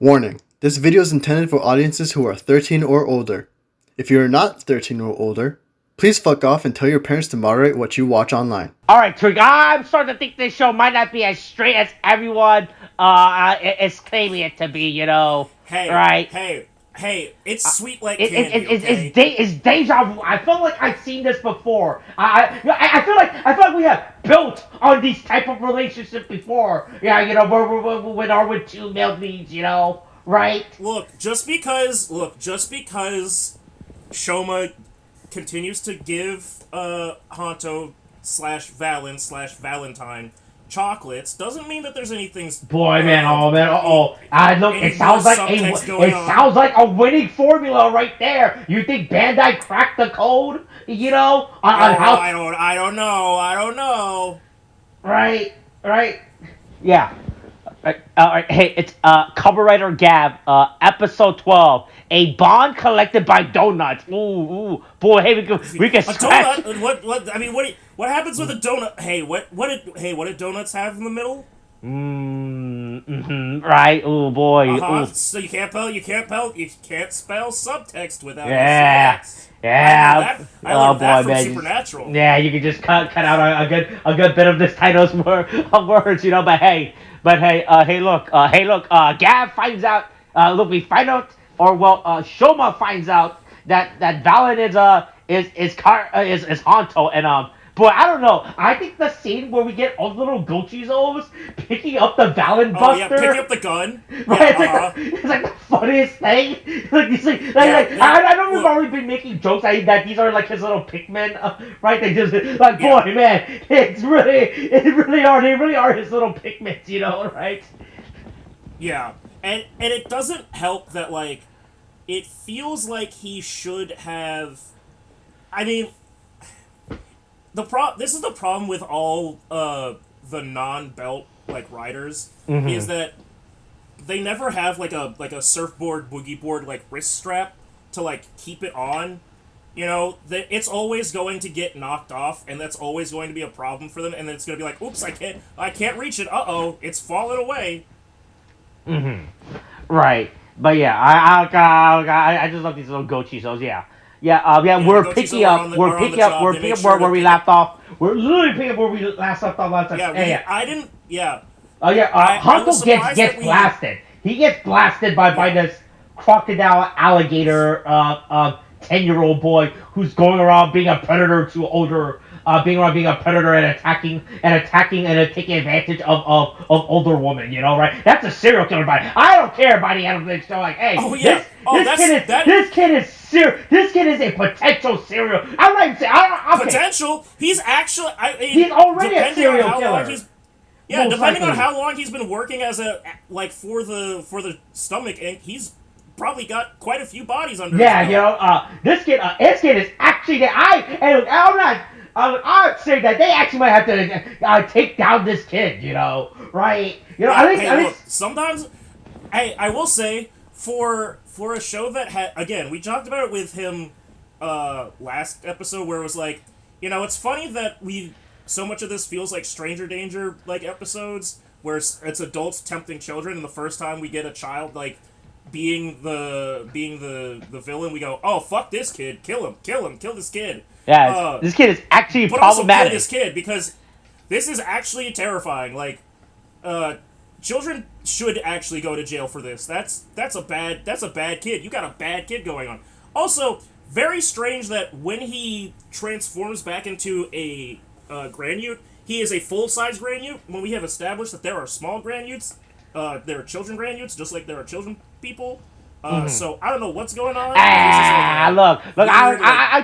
Warning: this video is intended for audiences who are 13 or older. If you are not 13 or older, please fuck off and tell your parents to moderate what you watch online. Alright, Tariq, I'm starting to think this show might not be as straight as everyone is claiming it to be, right? Hey, it's sweet like candy, okay? It's deja vu. I feel like I've seen this before. I feel like we have built on these type of relationships before. Yeah, when are with two male leads, right? Look, just because Shoma continues to give Honto slash Valen slash Valentine chocolates doesn't mean that there's anything. Boy, man, look, it sounds like a winning formula right there. You think Bandai cracked the code? On how? I don't know. Right. Yeah. Alright, hey, it's Kamen Rider Gavv, episode 12. A bond collected by Doughnuts. Ooh, boy, hey, we can scratch. A donut? What happens with a donut? Hey, what did Donuts have in the middle? Right. Oh boy. Uh-huh. So you can't spell subtext without SX. Yeah. I learned that from man. Supernatural. Yeah, you can just cut out a good bit of this title's words, But hey, look, Gavv finds out. We find out, Shoma finds out that Valen is Honto, and boy, I don't know. I think the scene where we get all the little Gochizos picking up the Valen Buster. Oh yeah, picking up the gun. Right, Yeah, it's like the funniest thing. I know we've already been making jokes that these are like his little Pikmin, right? They just boy, man, they really are his little Pikmins, right? Yeah, and it doesn't help that it feels like he should have. I mean, this is the problem with all the non-belt riders, is that they never have like a surfboard boogie board wrist strap to keep it on. It's always going to get knocked off, and that's always going to be a problem for them. And then it's going to be like, oops, I can't reach it. It's fallen away. Right, but yeah, I just love these little Gochizos. We're picking up where we left off. We're literally picking up where we last left off last time. Honto gets blasted. He gets blasted by this crocodile alligator 10-year-old boy who's going around being a predator to older being a predator and attacking and taking advantage of older women, right? That's a serial killer, buddy. I don't care about the end of this show. This kid is a potential serial. I'm not even saying potential. He's actually he's already a serial killer. Depending on how long he's been working as for the stomach ink, he's probably got quite a few bodies under. This kid is actually I'd say that they actually might have to take down this kid, right? At least sometimes. Hey, I will say for a show that had, again, we talked about it with him last episode, where it was it's funny that so much of this feels like Stranger Danger episodes where it's adults tempting children, and the first time we get a child being the villain, we go, oh, fuck this kid, kill this kid. Yeah, this kid is actually problematic. Kill this kid, because this is actually terrifying. Children should actually go to jail for this. That's a bad kid. You got a bad kid going on. Also, very strange that when he transforms back into a Granute, he is a full-size Granute, when we have established that there are small Granutes. There are children Granutes, just like there are children people. So I don't know what's going on. I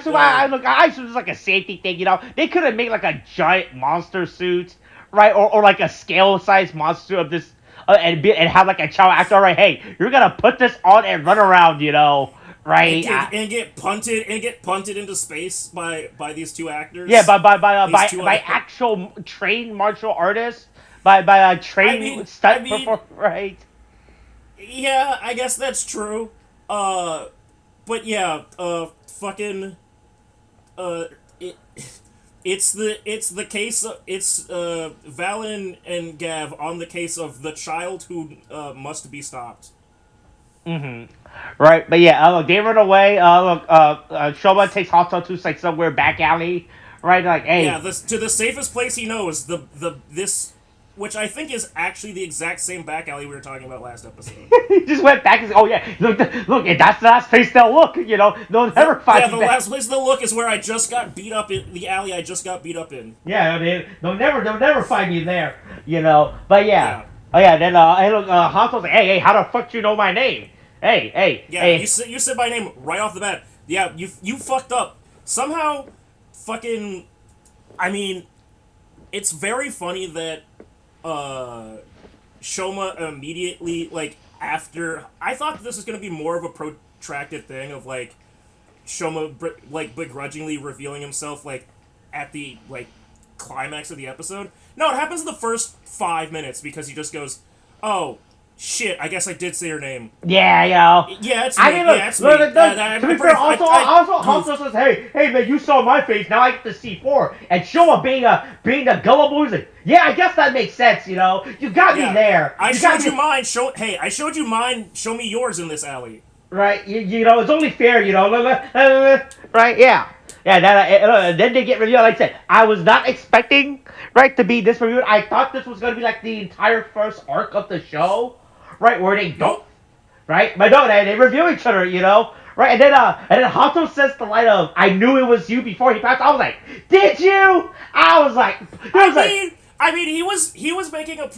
should just a safety thing, They could have made a giant monster suit, right, or a scale-sized monster of this, and have a child actor. All right, hey, you're gonna put this on and run around, right? And get punted into space by these two actors. Yeah, by actual trained martial artists, by trained stunt performer, right? Yeah, I guess that's true. But yeah, it's the case of, it's Valen and Gavv on the case of the child who must be stopped. Right, but yeah, look, they run away. Shoma takes Hato to like somewhere back alley. Right, like, Yeah, hey, this to the safest place he knows. The this, which I think is actually the exact same back alley we were talking about last episode. he just went back and said, oh yeah, look, and that's the last place they'll look. They'll never find Yeah, me the back. last place to look is where I just got beat up in the alley. I just got beat up in. Yeah, they'll never find me there. But yeah, Yeah, oh yeah, then hey, look, Hanto's like, hey, how the fuck do you know my name? Hey, yeah. hey. You said my name right off the bat. Yeah, you fucked up somehow. Fucking, I mean, it's very funny that Shoma immediately, like, after, I thought this was gonna be more of a protracted thing of like Shoma like begrudgingly revealing himself like at the like climax of the episode. No, it happens in the first 5 minutes because he just goes, "Oh shit, I guess I did say your name." Yeah, yo. Yeah, it's me. I mean, look, Yeah, it's look, me. look, to be fair, also Hanto says, hey, man, you saw my face, now I get to see four. And Shoma being the gullible, he's like, yeah, I guess that makes sense, you got me there. I You showed got you me- mine. I showed you mine. Show me yours in this alley. Right, it's only fair, right, yeah. Yeah, then they get revealed. Like I said, I was not expecting, right, to be this revealed. I thought this was going to be like the entire first arc of the show, right, where they don't, Nope. right? But no, they reveal each other, right? And then Hato says the line of, I knew it was you before he passed. I was like, did you? I was like, I mean, he was making a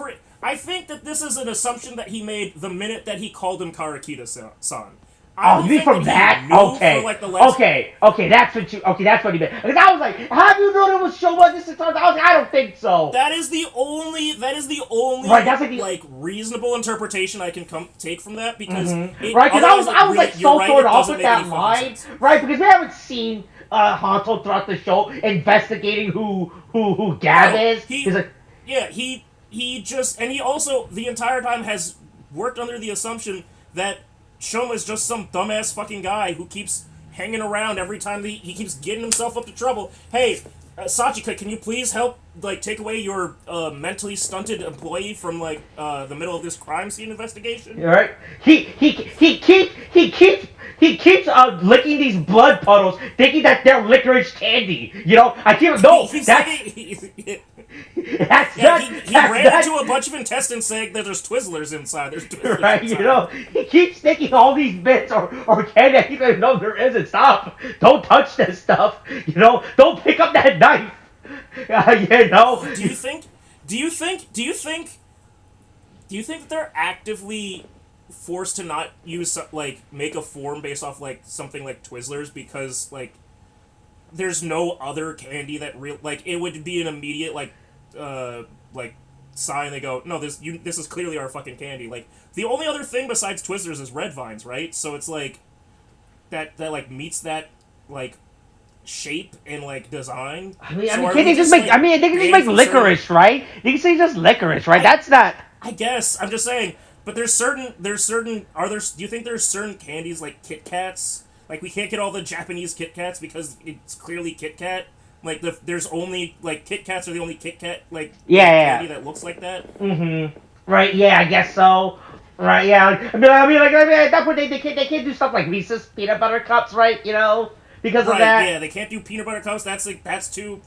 I think that this is an assumption that he made the minute that he called him Karakita-san. oh, you mean from that? Okay. Okay, that's what he meant. Because I was like, have you known it was Shoma this entire time? I was like, I don't think so. That is the only Right, that's like the- reasonable interpretation I can take from that because right, because I was like so thrown off with that line, right? Because we haven't seen Hanto throughout the show investigating who Gavv is. He's like, yeah, he just, and he also the entire time has worked under the assumption that Shoma is just some dumbass fucking guy who keeps hanging around every time he keeps getting himself up to trouble. Hey, Sachika, can you please help like take away your mentally stunted employee from like the middle of this crime scene investigation? right? He keeps licking these blood puddles, thinking that they're licorice candy. I keep no. That's Yeah, not. he ran into a bunch of intestines saying that there's Twizzlers inside. There's Twizzlers Right, inside. he keeps thinking all these bits or candy. I keep saying, no, there isn't. Stop! Don't touch this stuff. Don't pick up that knife. Do you think? Do you think? Do you think? Do you think that they're actively forced to not use like make a form based off like something like Twizzlers because like there's no other candy that like it would be an immediate like sign. They go, no, this is clearly our fucking candy. Like the only other thing besides Twizzlers is red vines, right? So it's like that like meets that like shape and like design. They can just make licorice, right? They can say just licorice, right? That's not. I guess I'm just saying, but there's certain. Do you think there's certain candies like Kit Kats? Like we can't get all the Japanese Kit Kats because it's clearly Kit Kat. Like there's only like Kit Kats are the only Kit Kat candy that looks like that. Mm-hmm. Right? Yeah, I guess so. Right? Yeah. I mean, at that point they can't do stuff like Reese's peanut butter cups, right? Because of that. Yeah, they can't do peanut butter cups. That's too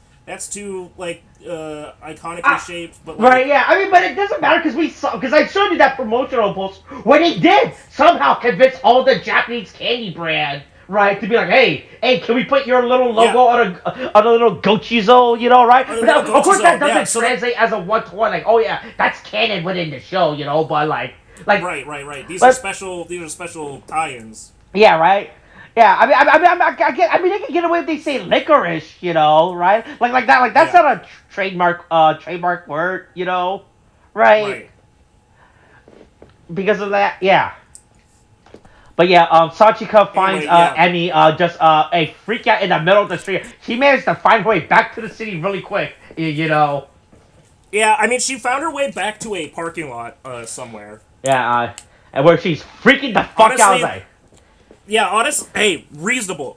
like iconically shaped. But like, right? Yeah. I mean, but it doesn't matter because I showed you that promotional post when he did somehow convince all the Japanese candy brand. Right, to be like, hey, can we put your little logo on a little Gochizo, right? But of course that doesn't translate as a one-to-one, like, oh yeah, that's canon within the show, but like right. These are special tie-ins. Yeah, right. Yeah, I mean, they can get away if they say licorice, right? Like that, that's not a trademark word, right? Because of that, yeah. But yeah, Sachika finds Emmy just a freak out in the middle of the street. She managed to find her way back to the city really quick, Yeah, I mean, she found her way back to a parking lot somewhere. Yeah, and where she's freaking the fuck out. Yeah, hey, reasonable.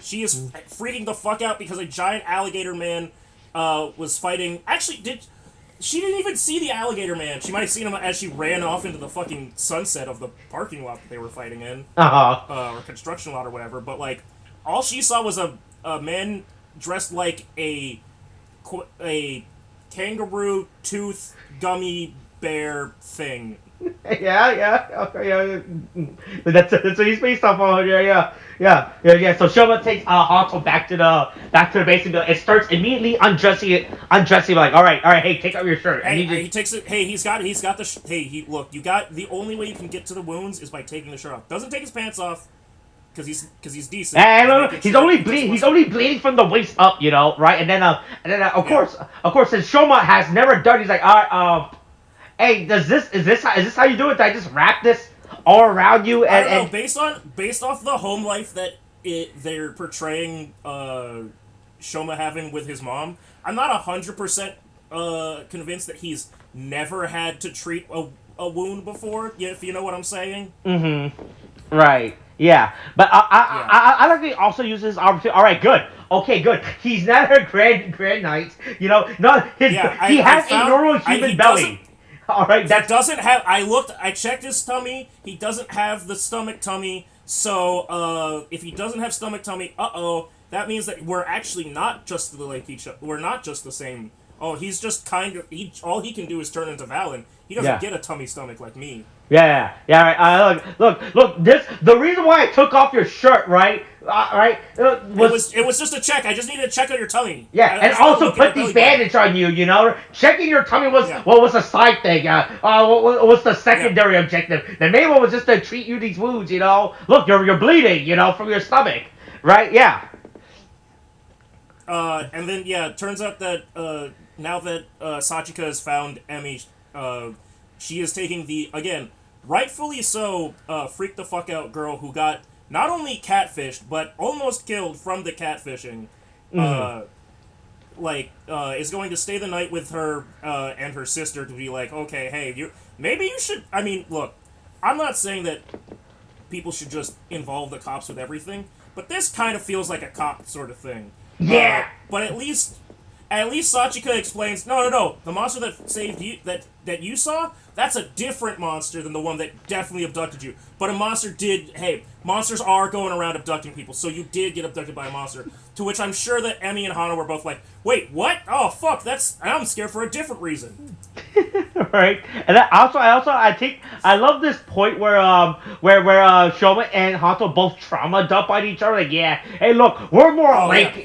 She is freaking the fuck out because a giant alligator man was fighting. Actually, She didn't even see the alligator man. She might have seen him as she ran off into the fucking sunset of the parking lot that they were fighting in. Or construction lot or whatever. But, like, all she saw was a man dressed like a kangaroo tooth gummy bear thing. Okay. That's what he's based off on. Yeah. So Shoma takes Hanto back to the base and it starts immediately undressing, like, all right, hey, take off your shirt. Hey, he takes it. Hey, he's got the. Look, you got the only way you can get to the wounds is by taking the shirt off. Doesn't take his pants off. Because he's decent. He's only bleeding from the waist up, right? And then of course, since Shoma has never done, he's like, all right, hey, is this how you do it? Did I just wrap this all around you? I don't know. Based off the home life that they're portraying Shoma having with his mom, I'm not 100% convinced that he's never had to treat a wound before. If you know what I'm saying. Mm-hmm. Right. Yeah, but I like to also use this opportunity. All right, good. Okay, good. He's not a grand knight. He has a normal human belly. All right, that doesn't have. I checked his tummy. He doesn't have the stomach tummy. So if he doesn't have stomach tummy, that means that we're actually not just like each other. We're not just the same. Oh, he's just kind of. All he can do is turn into Valen. He doesn't get a tummy stomach like me. Yeah. Right. Look. The reason why I took off your shirt, right? It was just a check. I just needed to check on your tummy. Yeah, and also put these bandage on you. Checking your tummy was a side thing. What was the secondary objective? The main one was just to treat you these wounds. Look, you're bleeding. From your stomach, right? Yeah. And then it turns out that now that Sachika has found Emi, she is taking the, again, rightfully so, freak the fuck out girl who got not only catfished, but almost killed from the catfishing, is going to stay the night with her and her sister to be like, okay, hey, maybe you should, look, I'm not saying that people should just involve the cops with everything, but this kind of feels like a cop sort of thing. Yeah. But at least Sachika explains, no, the monster that saved you, that you saw, that's a different monster than the one that definitely abducted you. But monsters are going around abducting people, so you did get abducted by a monster. To which I'm sure that Emi and Hana were both like, wait, what? Oh, fuck, I'm scared for a different reason. Right, and I think I love this point where Shoma and Hanto both trauma dump on each other. Like, yeah, hey, look, we're more alike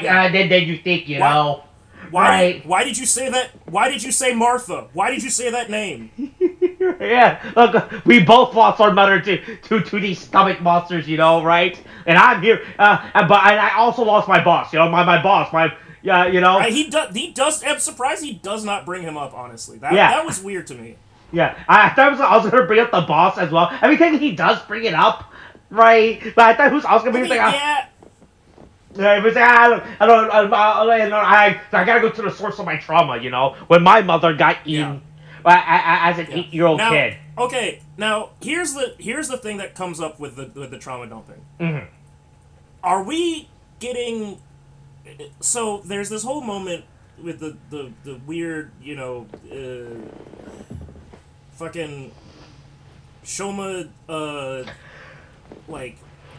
than you think, know. Right? Why did you say that? Why did you say Martha? Why did you say that name? Yeah, look, we both lost our mother to these stomach monsters, right? And I'm here, but I also lost my boss, my boss, yeah, He does. I'm surprised he does not bring him up. Honestly, that was weird to me. Yeah, I thought I was gonna bring up the boss as well. Technically he does bring it up, right? But I thought he was also gonna bring it up. Yeah. Yeah, he was like, I gotta go to the source of my trauma. When my mother got eaten as an 8-year-old kid. Okay, now here's the thing that comes up with the trauma dumping. Mm-hmm. Are we getting? So there's this whole moment with the weird, fucking Shoma,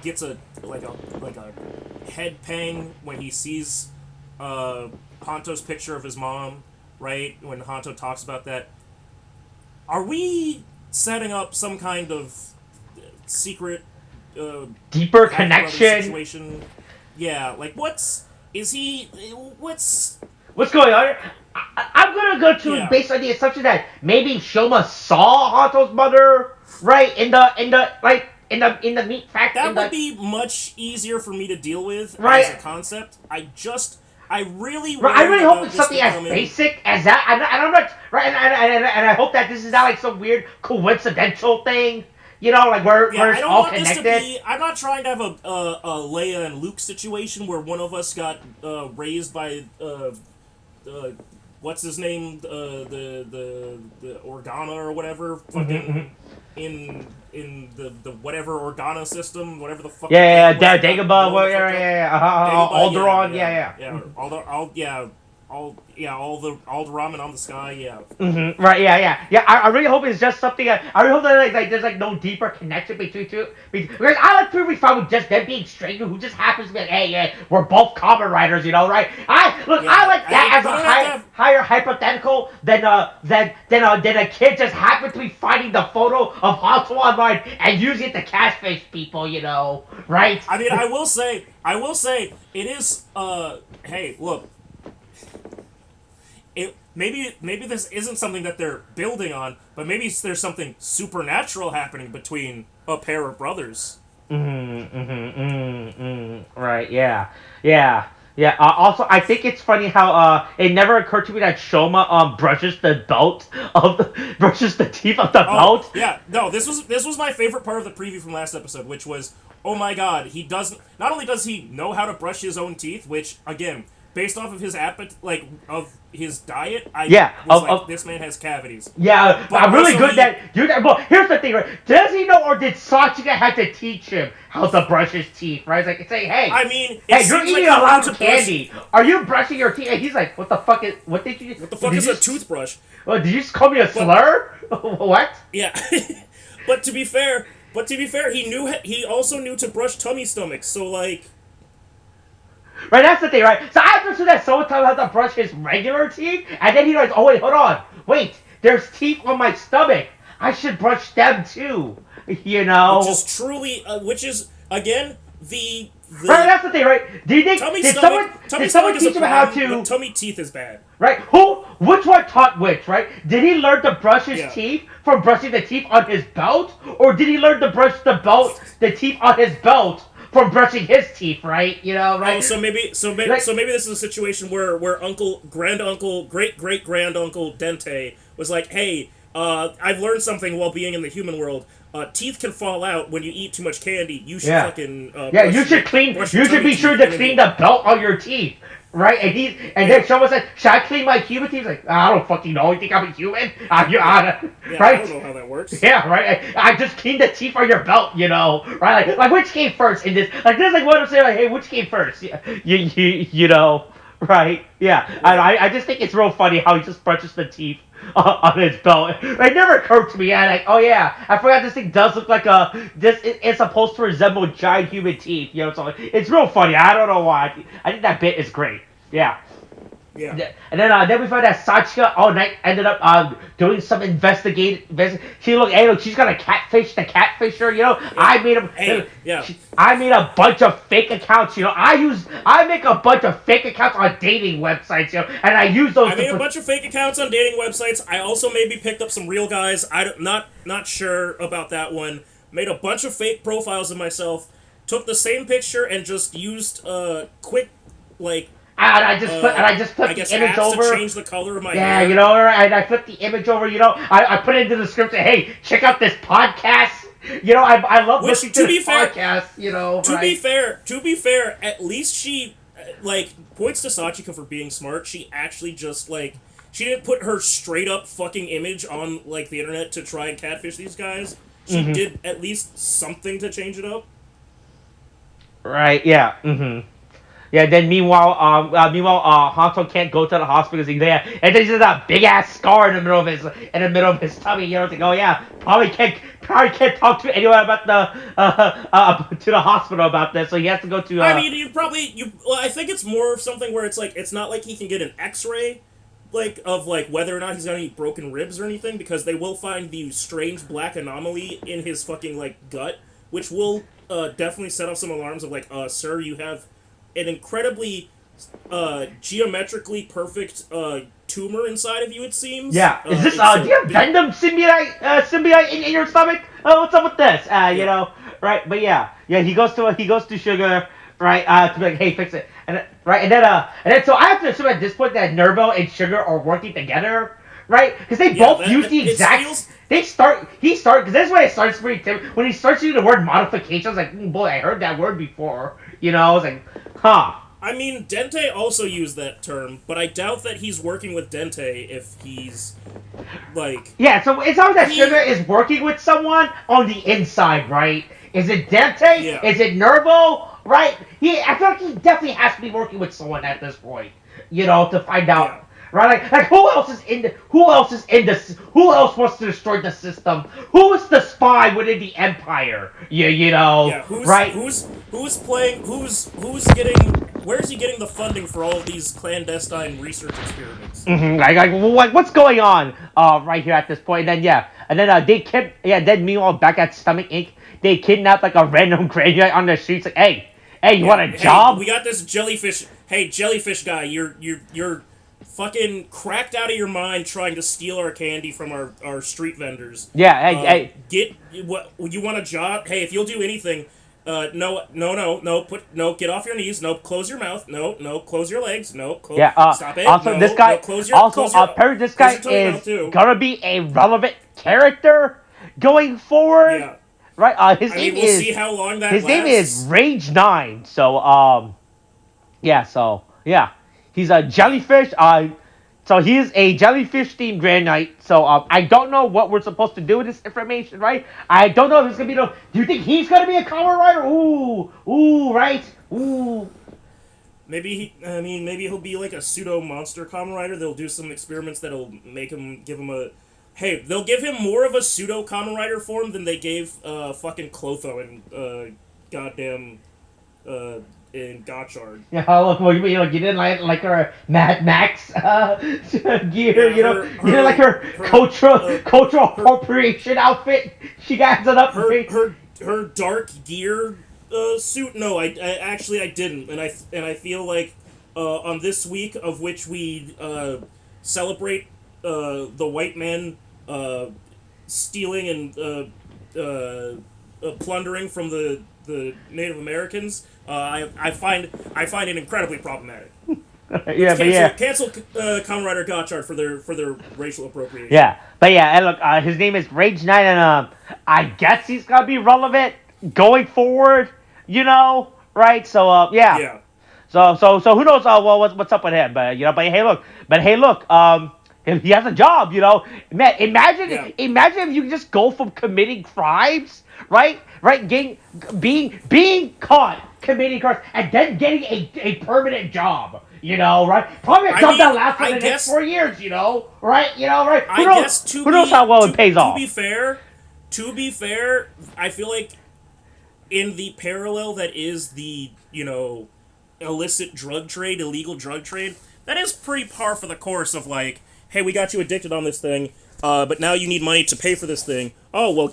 gets a head pang when he sees Hanto's picture of his mom, right? When Hanto talks about that. Are we setting up some kind of secret deeper connection situation? Yeah, what's going on? I'm gonna go to based on the assumption that maybe Shoma saw Hanto's mother, right? In the meat factory. That would be much easier for me to deal with as a concept. I really hope it's something as basic as that. I'm not right, and I hope that this is not some weird coincidental thing. Where it's all connected. I'm not trying to have a Leia and Luke situation where one of us got raised by what's his name, the Organa or whatever, fucking in the whatever Organa system, whatever the fuck. Dagobah, Alderaan, all the ramen on the sky. Yeah. Right, yeah. I really hope it's just something. I really hope that like there's like no deeper connection between two. Because I like to be fine with just them being strangers who just happens to be like, hey, yeah, we're both Kamen Riders, right? I like that as a higher hypothetical than a kid just happened to be finding the photo of Hanto online and using it to catfish people, right? I mean, I will say, it is. Hey, look. Maybe this isn't something that they're building on, but maybe there's something supernatural happening between a pair of brothers. Right, yeah. Also, I think it's funny how it never occurred to me that Shoma brushes the teeth of the belt. Yeah, no, this was my favorite part of the preview from last episode, which was, oh my god, he doesn't. Not only does he know how to brush his own teeth, which again, based off of his of his diet, this man has cavities. Yeah, but really good well, here's the thing, right? Does he know, or did Sachika have to teach him how to brush his teeth, right? It's like, say, hey, I mean, you're eating a lot of candy. Are you brushing your teeth? And he's like, what the fuck is a toothbrush? Oh, did you just call me a slur? What? Yeah, but to be fair, he also knew to brush tummy stomachs. So like. Right, that's the thing, right? So I understood that someone told him how to brush his regular teeth, and then he goes, oh wait, hold on. Wait, there's teeth on my stomach. I should brush them too. Which is, again, the right, that's the thing, right? Do you think did someone teach him how to? But tummy teeth is bad. Right? Which one taught which, right? Did he learn to brush his teeth from brushing the teeth on his belt? Or did he learn to brush the teeth on his belt from brushing his teeth, right? Right? Oh, so maybe this is a situation where great granduncle Dente was like, hey, I've learned something while being in the human world. Teeth can fall out when you eat too much candy. You should fucking you should be sure to clean the belt on your teeth. Right, and then someone said, "Should I clean my human teeth?" He's like, I don't fucking know. You think I'm a human? Right? I don't know how that works. Yeah, right. I just cleaned the teeth on your belt, right? Like which came first in this? Like this is like what I'm saying. Like, hey, which came first? Right? Yeah. I just think it's real funny how he just brushes the teeth on his belt. It never occurred to me. Oh yeah, I forgot this thing does look like it's supposed to resemble giant human teeth. So it's real funny. I don't know why. I think that bit is great. Yeah. Yeah. And then we found that Sachika all night ended up doing some investigate. Look, she's gonna catfish the catfisher. Yeah. I made a bunch of fake accounts. I make a bunch of fake accounts on dating websites. And I use those. I made a bunch of fake accounts on dating websites. I also maybe picked up some real guys. Not sure about that one. Made a bunch of fake profiles of myself. Took the same picture and just used quick And I just flipped the image over. To change the color of my hair. And I flipped the image over. I put it into the script. Hey, check out this podcast. I love listening to this podcast. To be fair, at least she points to Sachika for being smart. She actually just she didn't put her straight up fucking image on the internet to try and catfish these guys. She did at least something to change it up. Right. Yeah. Mm-hmm. Yeah, then meanwhile, Hanto can't go to the hospital because he's there, and then he's got a big ass scar in the middle of his tummy. It's like, oh yeah, probably can't talk to anyone about to the hospital about this, so he has to go to. I mean, I think it's more of something where it's not like he can get an X-ray, of whether or not he's got any broken ribs or anything, because they will find the strange black anomaly in his fucking gut, which will definitely set off some alarms of sir, you have an incredibly geometrically perfect tumor inside of you, it seems. Yeah. Is this, do you have Venom symbiote in your stomach? What's up with this? Right? But yeah, he goes to Sugar, right, to be like, hey, fix it. And then so I have to assume at this point that Nervo and Sugar are working together, right? Because they both use the exact... because that's why it starts for him. When he starts using the word modification, I was like, boy, I heard that word before. I was like, huh. I mean, Dente also used that term, but I doubt that he's working with Dente if he's, Yeah, so it's always that Sugar is working with someone on the inside, right? Is it Dente? Yeah. Is it Nervo? Right? I feel like he definitely has to be working with someone at this point. to find out. Yeah. Right? Like who else is in the? Who else is in this? Who else wants to destroy the system? Who is the spy within the empire? Yeah, Right? who's playing? Who's getting? Where's he getting the funding for all of these clandestine research experiments? Like what's going on? Right here at this point. And then Then meanwhile, back at Stomach Inc., they kidnapped like a random graveyard on the streets. Like, hey, you want a job? Hey, we got this jellyfish. Hey, jellyfish guy, you're fucking cracked out of your mind trying to steal our candy from our street vendors. Yeah. Hey. Get what you want a job? Hey, if you'll do anything. No, get off your knees. No, close your mouth. No, close your legs. No, stop it. Also, no, this guy. No, Close your, apparently, this guy is gonna be a relevant character going forward. Yeah. Right. We'll see how long that his lasts. name is Rage 9. So yeah. He's a jellyfish. So he is a jellyfish-themed Grand Knight. So I don't know what we're supposed to do with this information, right? I don't know if it's gonna be no. Do you think he's gonna be a Kamen Rider? Ooh, right? Ooh. Maybe he'll be like a pseudo monster Kamen Rider. They'll do some experiments that'll give him a. Hey, they'll give him more of a pseudo Kamen Rider form than they gave fucking Clotho and goddamn in Gotchard. Yeah, look, well, you didn't like her Mad Max gear, Yeah, you didn't like her cultural appropriation outfit. She got an upgrade. Her dark gear suit. No, I actually didn't, and I feel like on this week of which we celebrate the white man stealing and plundering from the Native Americans. I find it incredibly problematic. Cancel Kamen Rider Gotchard for their racial appropriation. Yeah, but yeah, and look, his name is Rage Knight, and I guess he's gonna be relevant going forward. Right? So yeah. Yeah. So who knows? What's up with him? But hey, look. He has a job. Man, imagine if you just go from committing crimes, right, being caught committing crimes, and then getting a permanent job. Right? Probably a job that lasts for the next 4 years. Right? Right? Who knows how well it pays off? To be fair, I feel like in the parallel that is the illicit drug trade, illegal drug trade, that is pretty par for the course of like, hey, we got you addicted on this thing, but now you need money to pay for this thing. Oh, well,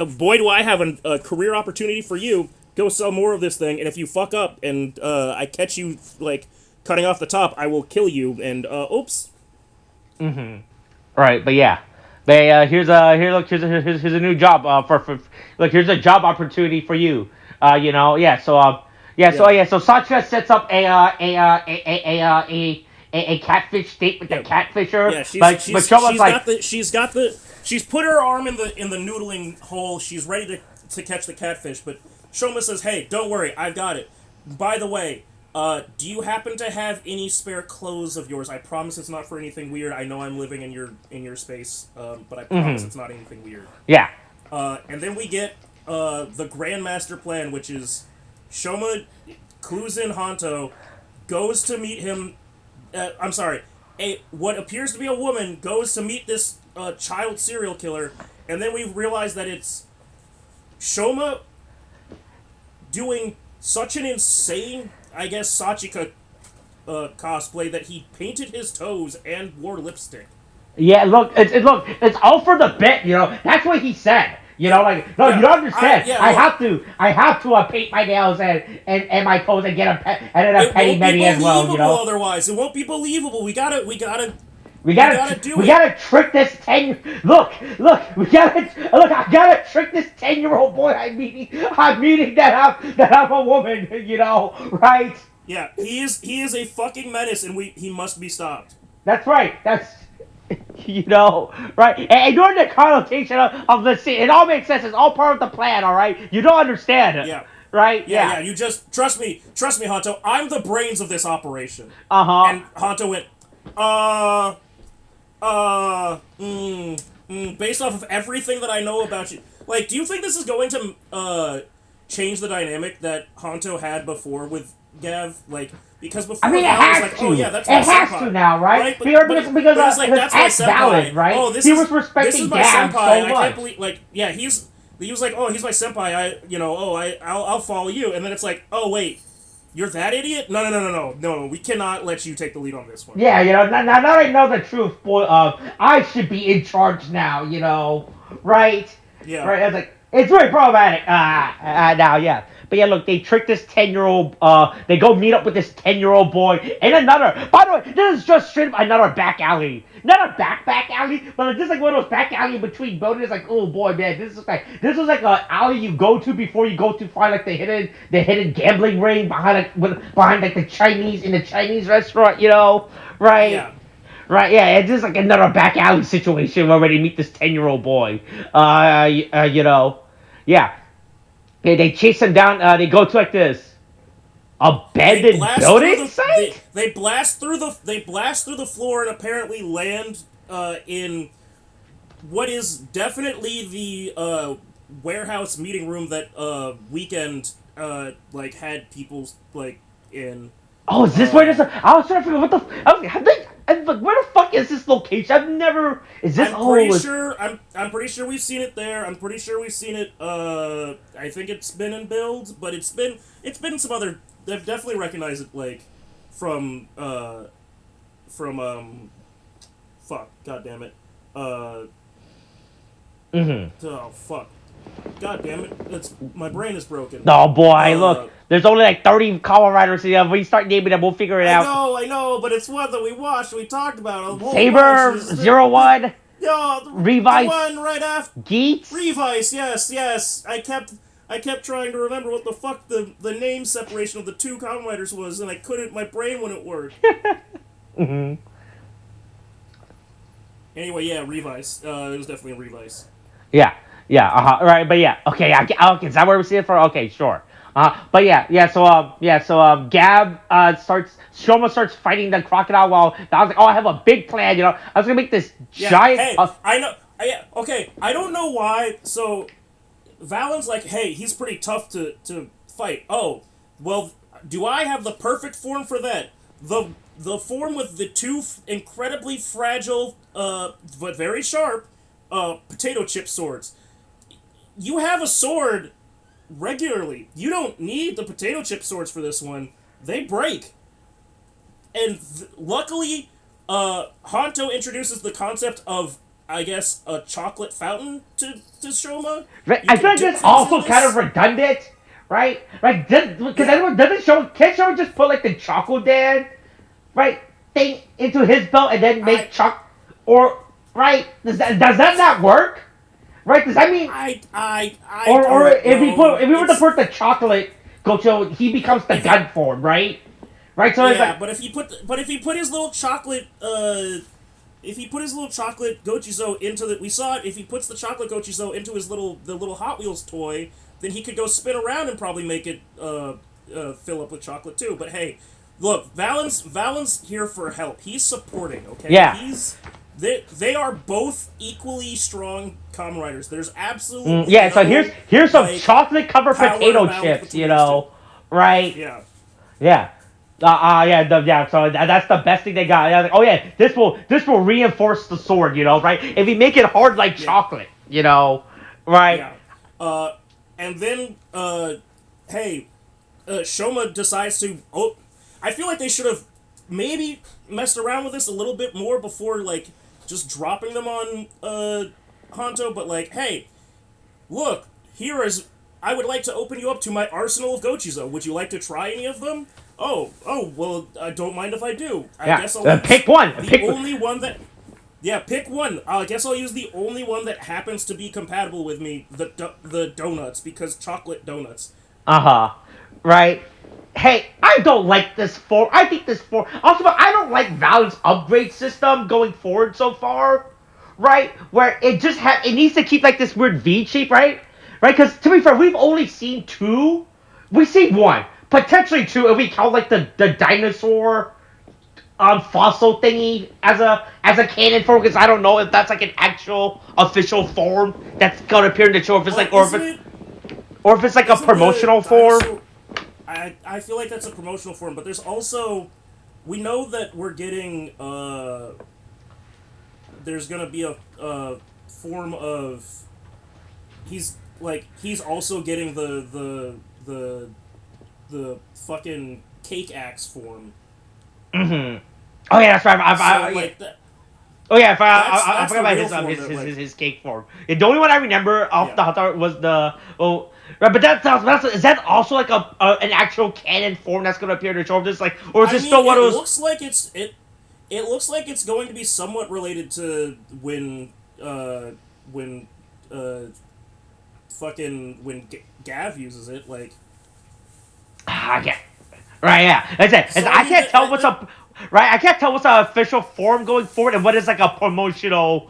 boy, do I have a career opportunity for you. Go sell more of this thing, and if you fuck up and I catch you, like, cutting off the top, I will kill you, and, oops. Mm-hmm. Right, but yeah. But here's a new job here's a job opportunity for you. So Satya sets up a catfish date with the catfisher. Yeah, she's put her arm in the noodling hole. She's ready to catch the catfish, but Shoma says, "Hey, don't worry, I've got it. By the way, do you happen to have any spare clothes of yours? I promise it's not for anything weird. I know I'm living in your space, but I promise it's not anything weird." Yeah. And then we get the Grandmaster plan, which is Shoma clues in Hanto, goes to meet him. What appears to be a woman goes to meet this child serial killer, and then we realize that it's Shoma doing such an insane, I guess, Sachika cosplay that he painted his toes and wore lipstick. Yeah, it's all for the bit, That's what he said. You don't understand. I have to paint my nails and my toes and get a petty Betty as well. Otherwise, it won't be believable. We gotta trick this 10. Look. I gotta trick this 10-year-old boy I'm meeting that I'm a woman. Right? Yeah, he is a fucking menace, and he must be stopped. That's right. That's. Right? And during the connotation of the scene, it all makes sense. It's all part of the plan, all right? You don't understand it. Yeah. Right? Yeah. You just trust me, Hanto. I'm the brains of this operation. And Hanto went, based off of everything that I know about you. Like, do you think this is going to change the dynamic that Hanto had before with Gav? Like, because before I mean, it Val was has like, to. oh yeah, that's it my has senpai. to now, right? Because it's like, that's my that's senpai. valid, right? Oh, this he is was respecting this is my Gav senpai. so I much. can't believe, like, yeah, he was like, oh, he's my senpai. I'll follow you. And then it's like, oh wait, you're that idiot? No. We cannot let you take the lead on this one. Yeah, now I know the truth, boy. I should be in charge now. Right? Yeah. Right? It's like it's very problematic. Now, yeah. But yeah, look, they tricked this 10-year-old. They go meet up with this 10-year-old boy in another. By the way, this is just straight up another back alley. Not a back alley, but just like one of those back alley between buildings. Like, oh boy, man, this is like an alley you go to before you go to find like the hidden gambling ring behind like the Chinese in the Chinese restaurant. Right? Yeah. Right, yeah, it's just like another back alley situation where they meet this 10-year-old boy. Yeah. They chase him down. They go to like this abandoned building site. They blast through the floor and apparently land in what is definitely the warehouse meeting room that Weekend like had people like in. Oh, is this where this? I was trying to figure out what the. Where the fuck is this location? I've never. Is this? I'm pretty sure we've seen it there. I'm pretty sure we've seen it. I think it's been in build, but it's been some other. They've definitely recognized it, like from fuck, god damn it. Oh fuck. God damn it! My brain is broken. Oh boy, look. There's only like 30 Kamen Riders here. If we start naming them, we'll figure it out. I know, but it's one that we watched. We talked about a Saber, 01. Yeah, Revice. The one right after. Geets. Revice. Yes. I kept trying to remember what the fuck the name separation of the two Kamen Riders was, and I couldn't. My brain wouldn't work. Anyway, yeah, Revice. It was definitely a Revice. Yeah, right, but yeah, okay, is that where we see it for? Okay, sure. But so Gab Shoma starts fighting the crocodile while I was like, oh, I have a big plan, I was gonna make this giant. Hey, I know. Okay, I don't know why. So Valen's like, hey, he's pretty tough to fight. Oh, well, do I have the perfect form for that? The form with the two incredibly fragile, but very sharp, potato chip swords. You have a sword regularly. You don't need the potato chip swords for this one. They break. And luckily, Honto introduces the concept of, I guess, a chocolate fountain to Shoma. Right, I feel like this also kind of redundant, right? Right, because can't Shoma just put like the chocolate dad, right, thing into his belt and then make right? Does that not work? Right? Does that mean if we were to put the chocolate Gocho, he becomes the gun form, right? Right. So yeah, but if he put his little chocolate Gochizo into we saw it. If he puts the chocolate Gochizo into the little Hot Wheels toy, then he could go spin around and probably make it fill up with chocolate too. But hey, look, Valen's here for help. He's supporting. Okay. Yeah. They are both equally strong Kamen Riders. There's absolutely so here's some chocolate covered potato chips, right? Yeah. Yeah. So that's the best thing they got. I was like, oh yeah, this will reinforce the sword, right? If you make it hard like chocolate, right? Yeah. And then Shoma decides to. Oh, I feel like they should have maybe messed around with this a little bit more before like just dropping them on Honto. But like, hey, look, I would like to open you up to my arsenal of Gochizo. Would you like to try any of them? Oh, well, I don't mind if I do. I guess I'll pick one. Pick one. I guess I'll use the only one that happens to be compatible with me, the Doughnuts, because chocolate donuts. Right. Hey, I don't like this form. I think this form. Also, I don't like Valve's upgrade system going forward so far. Right, where it just it needs to keep like this weird V shape, right? Right, because to be fair, we've only seen two. We've seen one. Potentially two if we count like the dinosaur fossil thingy as a canon form, because I don't know if that's like an actual official form that's gonna appear in the show, if it's like or if it's like a promotional form. I feel like that's a promotional form, but there's also, we know that we're getting there's gonna be a form of, he's also getting the fucking cake axe form. Mm-hmm. Oh yeah, that's right. Oh yeah, I That's forgot the about real his form that, his cake form. Yeah, the only one I remember off the top was the right, but is that also like an actual canon form that's gonna appear in the show? Just like, or is this still one of those? It looks like it's going to be somewhat related to when fucking when Gavv uses it, like. Yeah. Right, yeah. That's it. So, I can't tell what's up. Right, I can't tell what's an official form going forward and what is like a promotional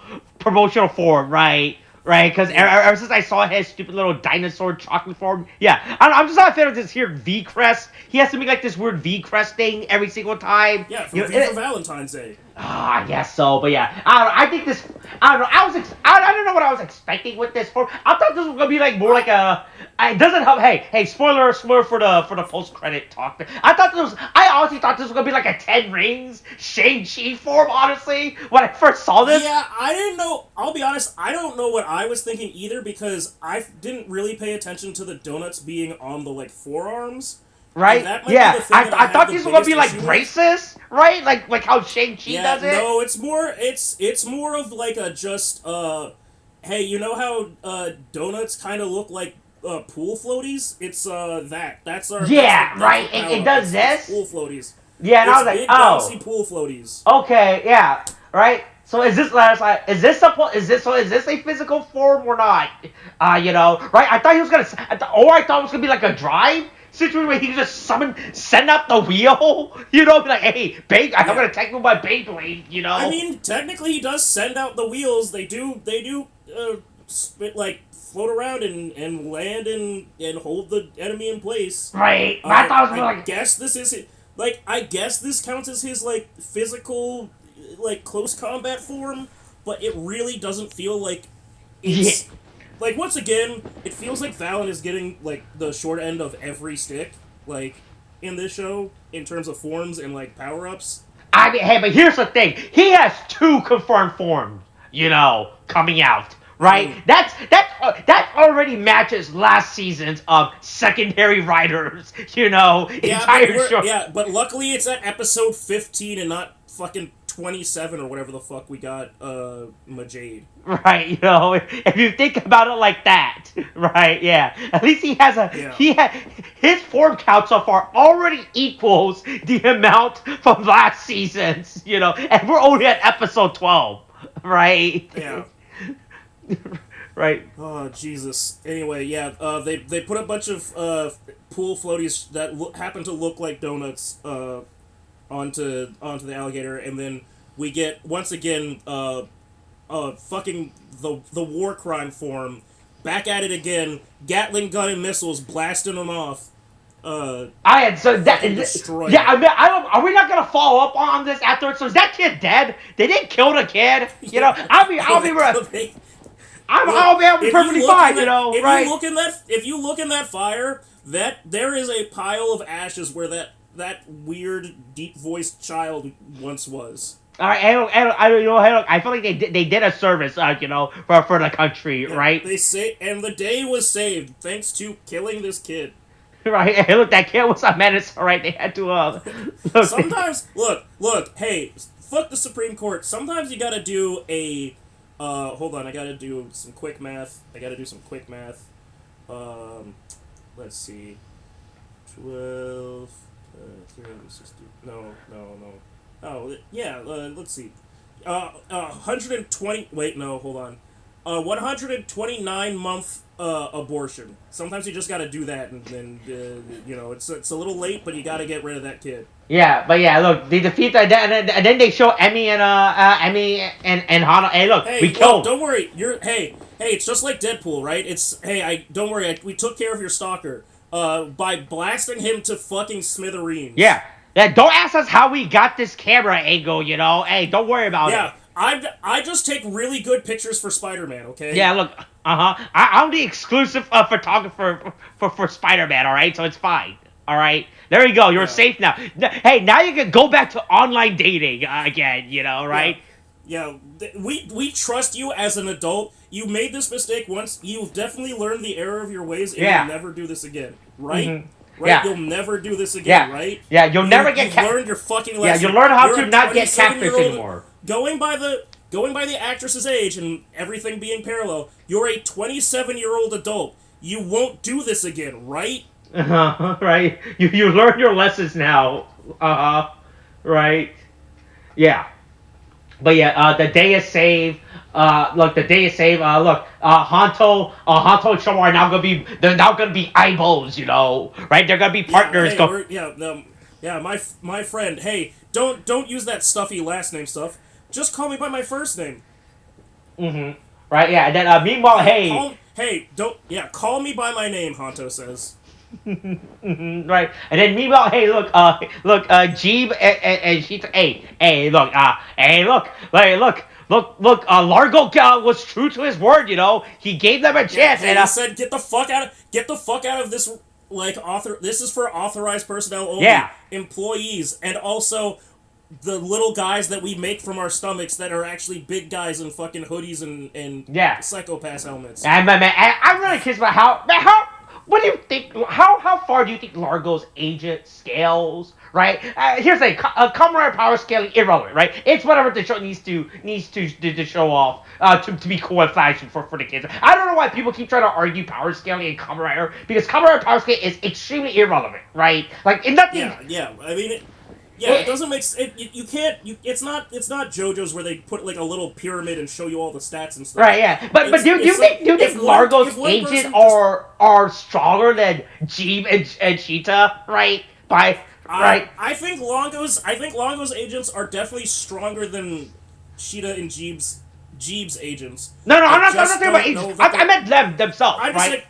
form. Right, right. Because ever since I saw his stupid little dinosaur chocolate form, yeah, I'm just not a fan of this here V crest. He has to make like this weird V crest thing every single time. Yeah, for Valentine's Day. I guess so, but yeah, I don't know. I think this. I don't know. I don't know what I was expecting with this form. I thought this was gonna be like more like a. It doesn't help. Hey, spoiler for the post credit talk. I honestly thought this was gonna be like a 10 Rings Shang-Chi form. Honestly, when I first saw this. Yeah, I didn't know. I'll be honest. I don't know what I was thinking either because I didn't really pay attention to the donuts being on the like forearms. Right? Yeah, I thought these were gonna be like braces, right? Like how Shang-Chi does it. No, it's more of like a just hey, you know how donuts kind of look like pool floaties? It's that's our right. It does this pool floaties. Yeah, and I was like, big, bouncy pool floaties. Okay, yeah, right. So is this a physical form or not? Right? I thought he was gonna, I thought it was gonna be like a drive situation where he could just send out the wheel, be like, hey, I'm gonna take with my Beyblade, I mean, technically, he does send out the wheels. They do, like float around and land and hold the enemy in place. Right. I thought it was I guess this is like I guess this counts as his like physical like close combat form, but it really doesn't feel like it's. Yeah. Like, once again, it feels like Valen is getting, like, the short end of every stick, like, in this show, in terms of forms and, like, power-ups. I mean, hey, but here's the thing. He has 2 confirmed forms, coming out, right? That already matches last season's secondary riders, entire show. Yeah, but luckily it's at episode 15 and not fucking 27 or whatever the fuck we got Majade. Right, if you think about it like that, right, yeah. At least he has his form count so far already equals the amount from last season's, and we're only at episode 12, right? Yeah. Right. Oh, Jesus. Anyway, yeah, they put a bunch of pool floaties that happen to look like donuts onto the alligator, and then we get once again fucking the war crime form back at it again, Gatling gun and missiles blasting them off. Destroyed. Yeah, I mean, are we not gonna follow up on this afterwards? So is that kid dead? They didn't kill the kid. I'll be perfectly fine. If you look in that fire, that there is a pile of ashes where that weird deep voiced child once was. All right, I feel like they did a service, for the country, right? And the day was saved thanks to killing this kid. Right, hey, look, that kid was a menace. All right, they had to. Sometimes, look, hey, fuck the Supreme Court. Sometimes you gotta do a. Hold on, I gotta do some quick math. Let's see, 12, 360. No. Oh, yeah, let's see. 120... Wait, no, hold on. 129-month abortion. Sometimes you just gotta do that, and then, it's a little late, but you gotta get rid of that kid. Yeah, but yeah, look, they defeat and then they show Emmy and Hana. Hey, look, we killed. Don't worry. Hey, it's just like Deadpool, right? Don't worry. We took care of your stalker by blasting him to fucking smithereens. Yeah. Yeah, don't ask us how we got this camera angle, Hey, don't worry about it. Yeah, I just take really good pictures for Spider-Man, okay? Yeah, look, I'm the exclusive photographer for Spider-Man, all right? So it's fine. All right, there you go. You're Yeah. safe now. Hey, now you can go back to online dating again. You know, right? We trust you as an adult. You made this mistake once. You've definitely learned the error of your ways, and Yeah. you'll never do this again, right? Mm-hmm. Right? Yeah. You'll never do this again, Yeah. right? Yeah. You'll never get. You've learned your fucking Yeah. lesson. You learn how You're to a not get catfish 27-year-old anymore. Going by the actress's age and everything being parallel, you're a 27-year-old adult. You won't do this again, right? Right. You learn your lessons now. Right. Yeah. But yeah, the day is saved. Look, the day is saved. Look, Hanto and Shomo are now gonna be. They're now gonna be eyeballs. You know, right? They're gonna be partners. My friend. Hey, don't use that stuffy last name stuff. Just call me by my first name. Mm-hmm. Right. Yeah. And then meanwhile, Call me by my name. Hanto says. Right. And then meanwhile, hey, look, Jeeb and she, Largo was true to his word. You know, he gave them a chance, He said, "Get the fuck out of this." This is for authorized personnel only, Yeah. employees, and also the little guys that we make from our stomachs that are actually big guys in fucking hoodies and psychopath helmets. And man, I'm really curious about how. What do you think? How far do you think Largo's agent scales? Right. Here's a Kamen Rider power scaling irrelevant. Right. It's whatever the show needs to show off. To be cool and flashy for the kids. I don't know why people keep trying to argue power scaling in Kamen Rider, because Kamen Rider power scale is extremely irrelevant. Right. Like in nothing. Yeah. I mean. It doesn't make sense. You can't. It's not JoJo's where they put like a little pyramid and show you all the stats and stuff. Right, yeah. But do you think Largo's agents are stronger than Jeeb and Cheetah, right? I think Longo's agents are definitely stronger than Cheetah and Jeeb's agents. No, I'm not talking about agents. I meant them themselves. I'm just right? saying,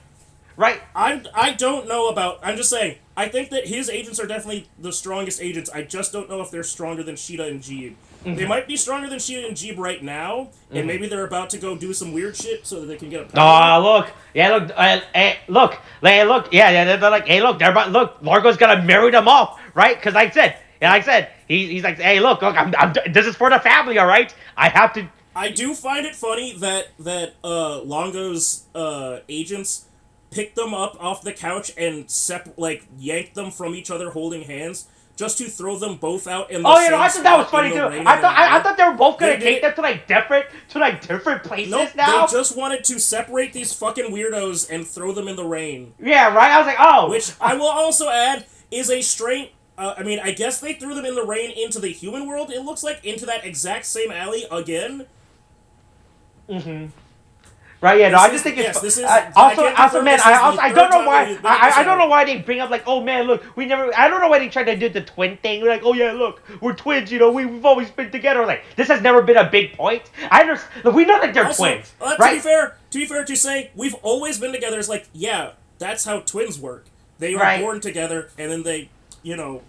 right. I don't know about. I'm just saying. I think that his agents are definitely the strongest agents. I just don't know if they're stronger than Cheetah and Jeeb. Mm-hmm. They might be stronger than Cheetah and Jeeb right now, and maybe they're about to go do some weird shit so that they can get a power. Look. They're like, hey, look, Largo's gonna marry them off, right? Because like I said, he's like, hey, look, this is for the family, all right? I have to. I do find it funny that Longo's agents picked them up off the couch and yanked them from each other holding hands just to throw them both out in the same I thought that was funny too. I thought they were both gonna take them to different places. Nope, now. They just wanted to separate these fucking weirdos and throw them in the rain. Yeah, right. I was like, oh. Which I will also add is a straight. I guess they threw them in the rain into the human world. It looks like into that exact same alley again. Mm-hmm. Right, yeah, no, I just think it's this is also, man, I don't know why I don't know why they bring up like, oh man, look, I don't know why they try to do the twin thing. We're like, oh yeah, look, we're twins, you know, we've always been together. Like, this has never been a big point. I understand. Look, we know that they're twins, right? To be fair, to say we've always been together is like, yeah, that's how twins work. They were born together, and then they, you know.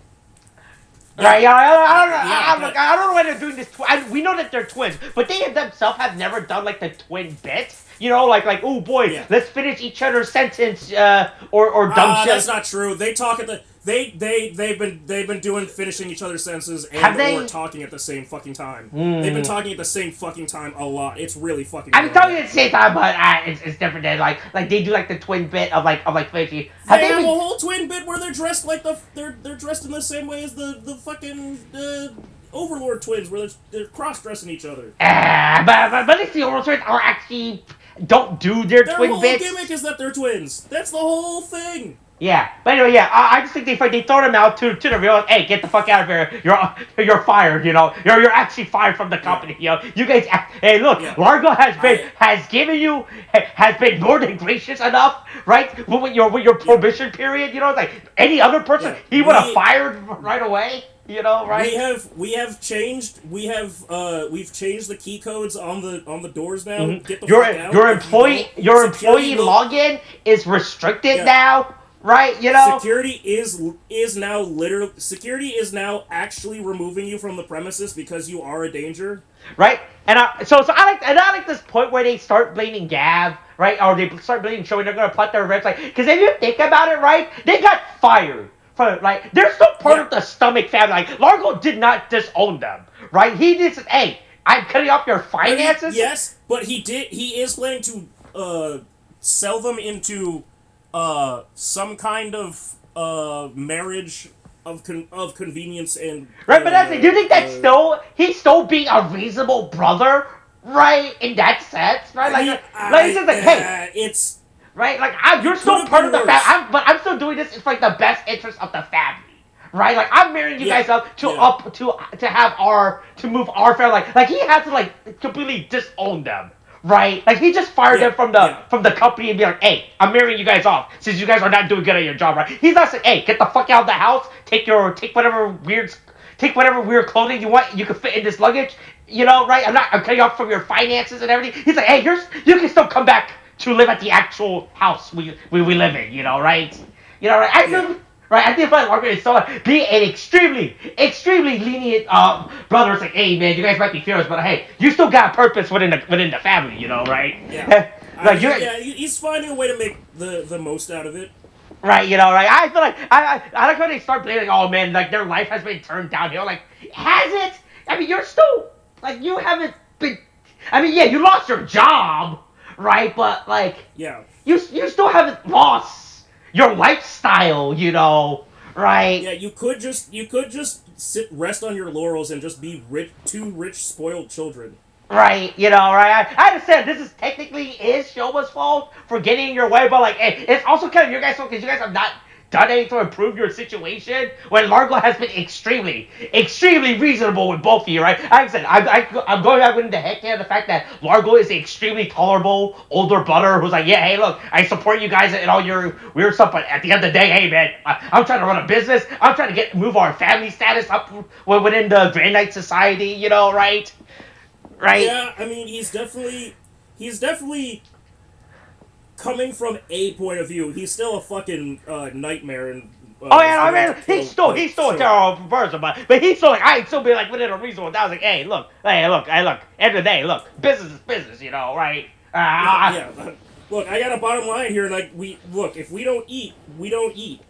Right, yeah, I don't know why they're doing this. We know that they're twins, but they themselves have never done like the twin bit. You know, like, oh boy, let's finish each other's sentence, or dumb shit. That's not true. They talk at the they've been doing finishing each other's sentences or talking at the same fucking time. They've been talking at the same fucking time a lot. It's really fucking. I'm talking at the same time, but it's different than like they do like the twin bit of finishing. They have a whole twin bit where they're dressed like they're dressed in the same way as the fucking. Overlord twins, where they're cross-dressing each other. But at least the Overlord twins are actually don't do their twin bits. Their whole gimmick is that they're twins. That's the whole thing. Yeah, but anyway, yeah, I just think they throw them out to the real. Hey, get the fuck out of here! You're fired. You know, you're actually fired from the company. You know, you guys. Hey, look, Largo has been more than gracious enough, right? With your probation period, you know, like any other person, he would have fired right away. You know, right? We've changed the key codes on the doors now. Mm-hmm. Get the fuck out. Your employee login is restricted now, right? You know, security is now actually removing you from the premises because you are a danger. Right, and I like this point where they start blaming Gavv, right, or they start blaming Shoei. They're gonna put their reps, like, because if you think about it, right, they got fired like they're still part Yeah. of the stomach family. Like Largo did not disown them, right? He did say, "Hey, I'm cutting off your finances." Yes, but he is planning to sell them into some kind of marriage of convenience and Right, but that's it. Do you think that's he's still being a reasonable brother, right? In that sense, right? I mean, Like it's just like, hey, it's right? Like you're could still have part been of the worse. family, but I'm still doing this for like the best interest of the family, right? Like I'm marrying you Yeah, guys up to yeah. have to move our family. Like he has to like completely disown them. Right, like he just fired Yeah, them yeah. from the company and be like, "Hey, I'm marrying you guys off since you guys are not doing good at your job." Right? He's not saying, "Hey, get the fuck out of the house. Take whatever weird clothing you want. You can fit in this luggage. You know, right? I'm cutting off from your finances and everything." He's like, "Hey, you can still come back to live at the actual house we live in. You know, right? You know, right? Yeah. Right, I think Margaret is so being an extremely lenient brother. It's like, hey man, you guys might be fearless, but hey, you still got purpose within the family, you know, right? Yeah. I like mean, you, yeah, he's finding a way to make the most out of it. right? You know, right? I feel like I like when they start blaming, oh man, like their life has been turned downhill. Like, has it? I mean, you're still like you haven't been. I mean, yeah, you lost your job, right? But like, Yeah. you still haven't lost your lifestyle, you know, right? Yeah, you could just rest on your laurels and just be two rich spoiled children. Right, you know, right? I understand this is technically is Shoma's fault for getting in your way, but like, hey, it's also kind of your guys' fault because you guys have not done anything to improve your situation. When Largo has been extremely reasonable with both of you, right? Like I said, I'm going back into the heck yeah, the fact that Largo is an extremely tolerable older brother who's like, yeah, hey, look, I support you guys and all your weird stuff, but at the end of the day, hey, man, I'm trying to run a business. I'm trying to move our family status up within the Grand Knight Society, you know, right? Right? Yeah, I mean, he's definitely coming from a point of view. He's still a fucking nightmare and Oh is yeah, I willing mean to kill, he's like, still a sure. terrible person, but he's still like I still be like within a reasonable doubt. I was like, hey, look, end of the day, look, business is business, you know, right? Yeah. Look, I got a bottom line here. Like if we don't eat, we don't eat.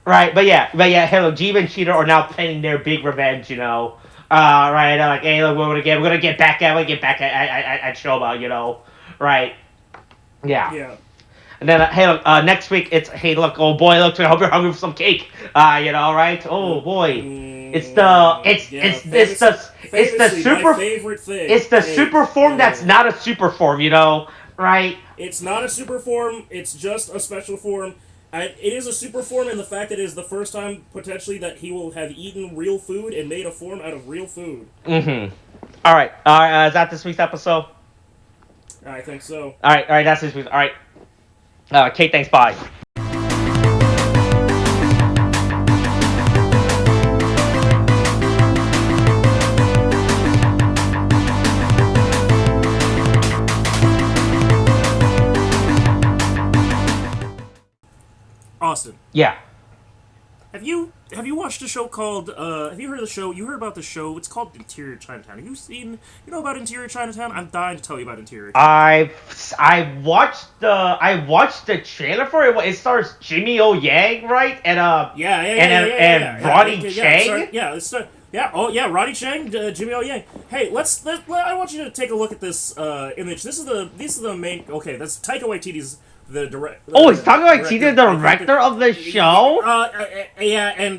Right, hey, look, Jeev and Cheetah are now planning their big revenge, you know. Right, like, hey, look, we're gonna get back at Shoma, you know, right? Yeah. Yeah. And then, hey, look, next week it's, hey, look, oh boy, look, I hope you're hungry for some cake. You know, right? Oh boy, Yeah, it's the famously, super my favorite thing. it's the Cake. super form that's not a super form, you know, right? It's not a super form. It's just a special form. It is a super form in the fact that it is the first time potentially that he will have eaten real food and made a form out of real food. Mm-hmm. All right, is that this week's episode? I think so. All right, that's this week's. All right, Kate, thanks, bye. Austin, Yeah. have you watched a show called? Have you heard of the show? You heard about the show? It's called Interior Chinatown. Have you seen? You know about Interior Chinatown? I'm dying to tell you about Interior. I watched the trailer for it. It stars Jimmy O Yang, right? And and Ronnie Chang. Ronnie Chang, Jimmy O Yang. Hey, I want you to take a look at this image. This is the main. Okay, that's Taika Waititi's the director. Oh, he's talking about the director of the show. Yeah, and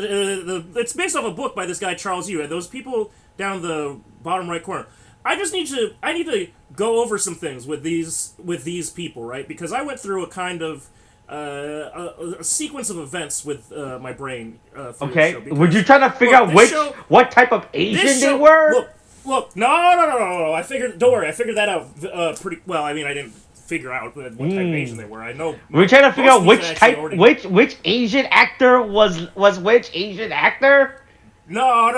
it's based off a book by this guy Charles Yu. And those people down the bottom right corner. I need to go over some things with these people, right? Because I went through a kind of a sequence of events with my brain. Okay, would you try to figure out what type of Asian they were? Look, no. Don't worry, I figured that out pretty well. I mean, I didn't figure out what type of Asian they were. I know. We're trying to figure out which Asian actor was which Asian actor. No.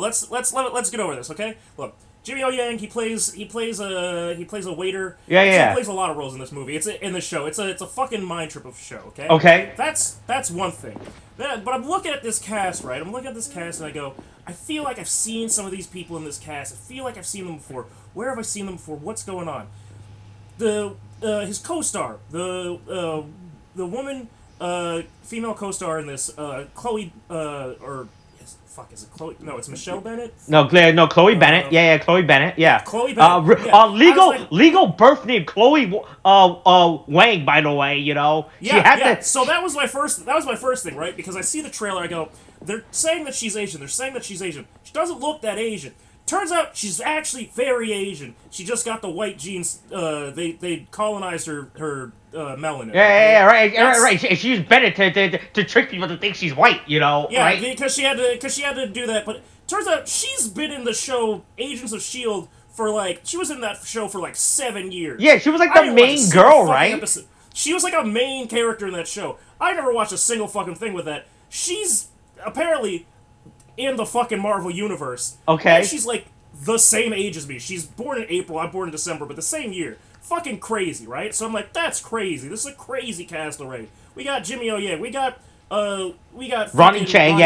Let's get over this, okay? Look, Jimmy O Yang, he plays a waiter. Yeah. He plays a lot of roles in this movie. In the show. It's a fucking mind trip of a show, okay? Okay. That's one thing. But I'm looking at this cast, right? I'm looking at this cast and I go, I feel like I've seen some of these people in this cast. I feel like I've seen them before. Where have I seen them before? What's going on? His co-star, the woman female co-star in this, Chloe, is it Chloe? No, it's Michelle Bennett. No, Chloe Bennett. Yeah, Chloe Bennett. Yeah, Chloe Bennett. Yeah. Legal birth name Chloe Wang. By the way, she Yeah, had yeah. to. So that was my first thing, right? Because I see the trailer, I go, they're saying that she's Asian. They're saying that she's Asian. She doesn't look that Asian. Turns out she's actually very Asian. She just got the white genes. They colonized her melanin. Yeah, right. She used Bennett to trick people to think she's white. Yeah, right? because she had to do that. But turns out she's been in the show Agents of Shield for she was in that show for 7 years. Yeah, she was like I the didn't watch a main single girl, fucking right? episode. She was like a main character in that show. I never watched a single fucking thing with that. She's apparently in the fucking Marvel universe. Okay. And she's the same age as me. She's born in April, I'm born in December, but the same year. Fucking crazy, right? So I'm like, that's crazy. This is a crazy cast already. We got Jimmy O Yang. We got Ronnie Chang,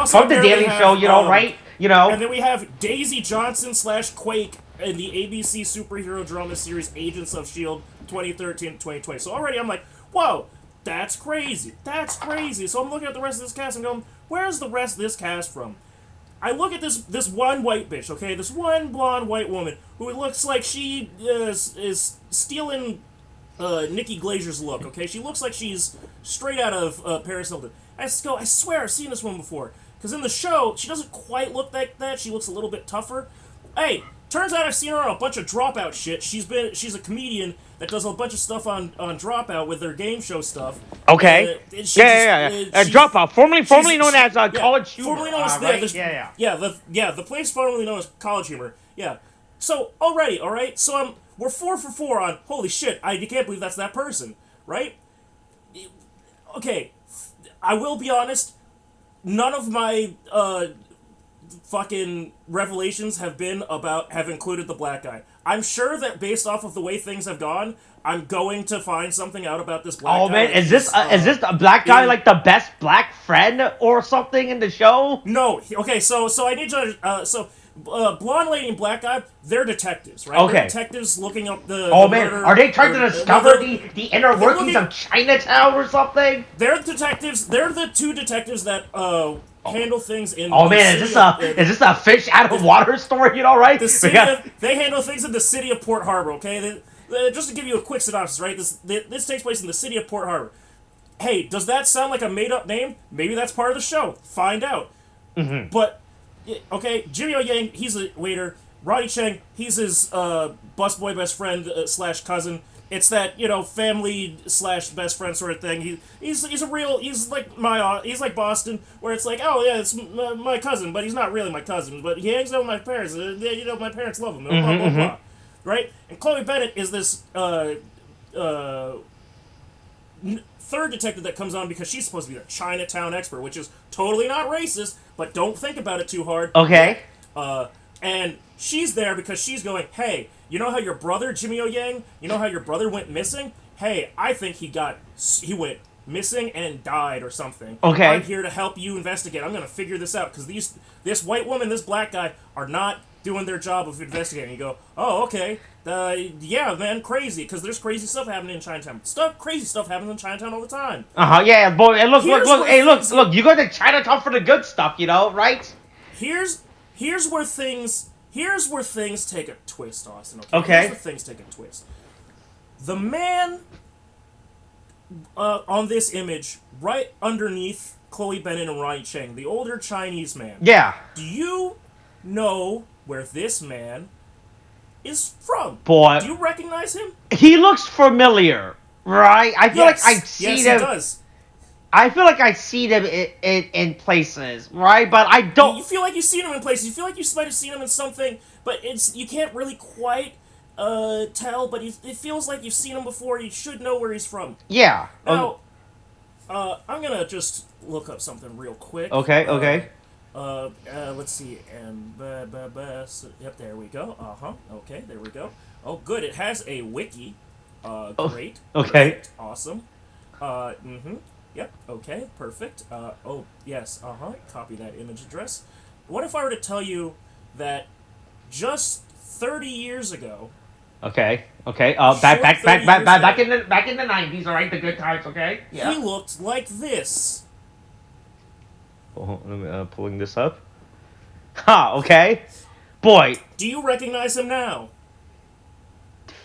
from the Daily Show, right? And then we have Daisy Johnson / Quake in the ABC superhero drama series Agents of S.H.I.E.L.D. 2013-2020. So already I'm like, whoa, that's crazy. That's crazy. So I'm looking at the rest of this cast and going, where's the rest of this cast from? I look at this one white bitch, okay? This one blonde white woman who looks like she is stealing Nikki Glazer's look, okay? She looks like she's straight out of Paris Hilton. I swear I've seen this one before. Because in the show, she doesn't quite look like that. She looks a little bit tougher. Hey, turns out I've seen her on a bunch of Dropout shit. She's a comedian that does a bunch of stuff on Dropout with their game show stuff. Okay. Dropout, formerly known as College Humor. Formerly known as right? the place formerly known as College Humor. Yeah. So already, all right. So we're 4 for 4 on. Holy shit! You can't believe that's that person, right? Okay, I will be honest. None of my fucking revelations have included the black guy. I'm sure that based off of the way things have gone, I'm going to find something out about this black guy. Oh man, is this a black guy like the best black friend or something in the show? No. Okay, so I need to blonde lady and black guy, they're detectives, right? Okay. They're detectives looking up the man, are they trying to discover the inner workings of Chinatown or something? They're detectives. They're the two detectives that handle things in. Oh man, is this a fish out of water story? Right? They handle things in the city of Port Harbor. Okay, just to give you a quick synopsis, right? This takes place in the city of Port Harbor. Hey, does that sound like a made-up name? Maybe that's part of the show. Find out. Mm-hmm. But okay, Jimmy O Yang, he's a waiter. Ronnie Chang, he's his busboy best friend / cousin. It's that family / best friend sort of thing. He's like Boston, where it's like, oh yeah, it's my cousin, but he's not really my cousin. But he hangs out with my parents. My parents love him. Blah blah blah. Right? And Chloe Bennett is this third detective that comes on because she's supposed to be the Chinatown expert, which is totally not racist, but don't think about it too hard. Okay. And she's there because she's going, hey, you know how your brother, Jimmy O Yang, went missing? Hey, I think he went missing and died or something. Okay. I'm here to help you investigate. I'm going to figure this out because this white woman, this black guy are not doing their job of investigating. You go, oh, okay. Yeah, man, crazy, because there's crazy stuff happening in Chinatown. Crazy stuff happens in Chinatown all the time. Yeah, boy, and look, you go to Chinatown for the good stuff, right? Here's where things take a twist, Austin. Okay. Here's where things take a twist. The man on this image, right underneath Chloe Bennett and Ronnie Chang, the older Chinese man. Yeah. Do you know where this man is from? Boy. Do you recognize him? He looks familiar, right? I feel like I've seen him. Yes, he does. I feel like I've seen him in places, right? But I don't. You feel like you've seen him in places. You feel like you might have seen him in something, but you can't really quite tell. But it feels like you've seen him before. You should know where he's from. Yeah. Now, I'm gonna just look up something real quick. Okay. Let's see. Yep, there we go. Okay, there we go. Oh, good. It has a wiki. Great. Okay. Perfect. Awesome. Yep. Okay. Perfect. Oh, yes. Copy that image address. What if I were to tell you that just 30 years ago, Okay. Okay. Short 30 years ago. Back in the 90s. All right, the good times. Okay. Yeah. He looked like this. Oh, let me pulling this up. Ha. Okay. Boy. Do you recognize him now?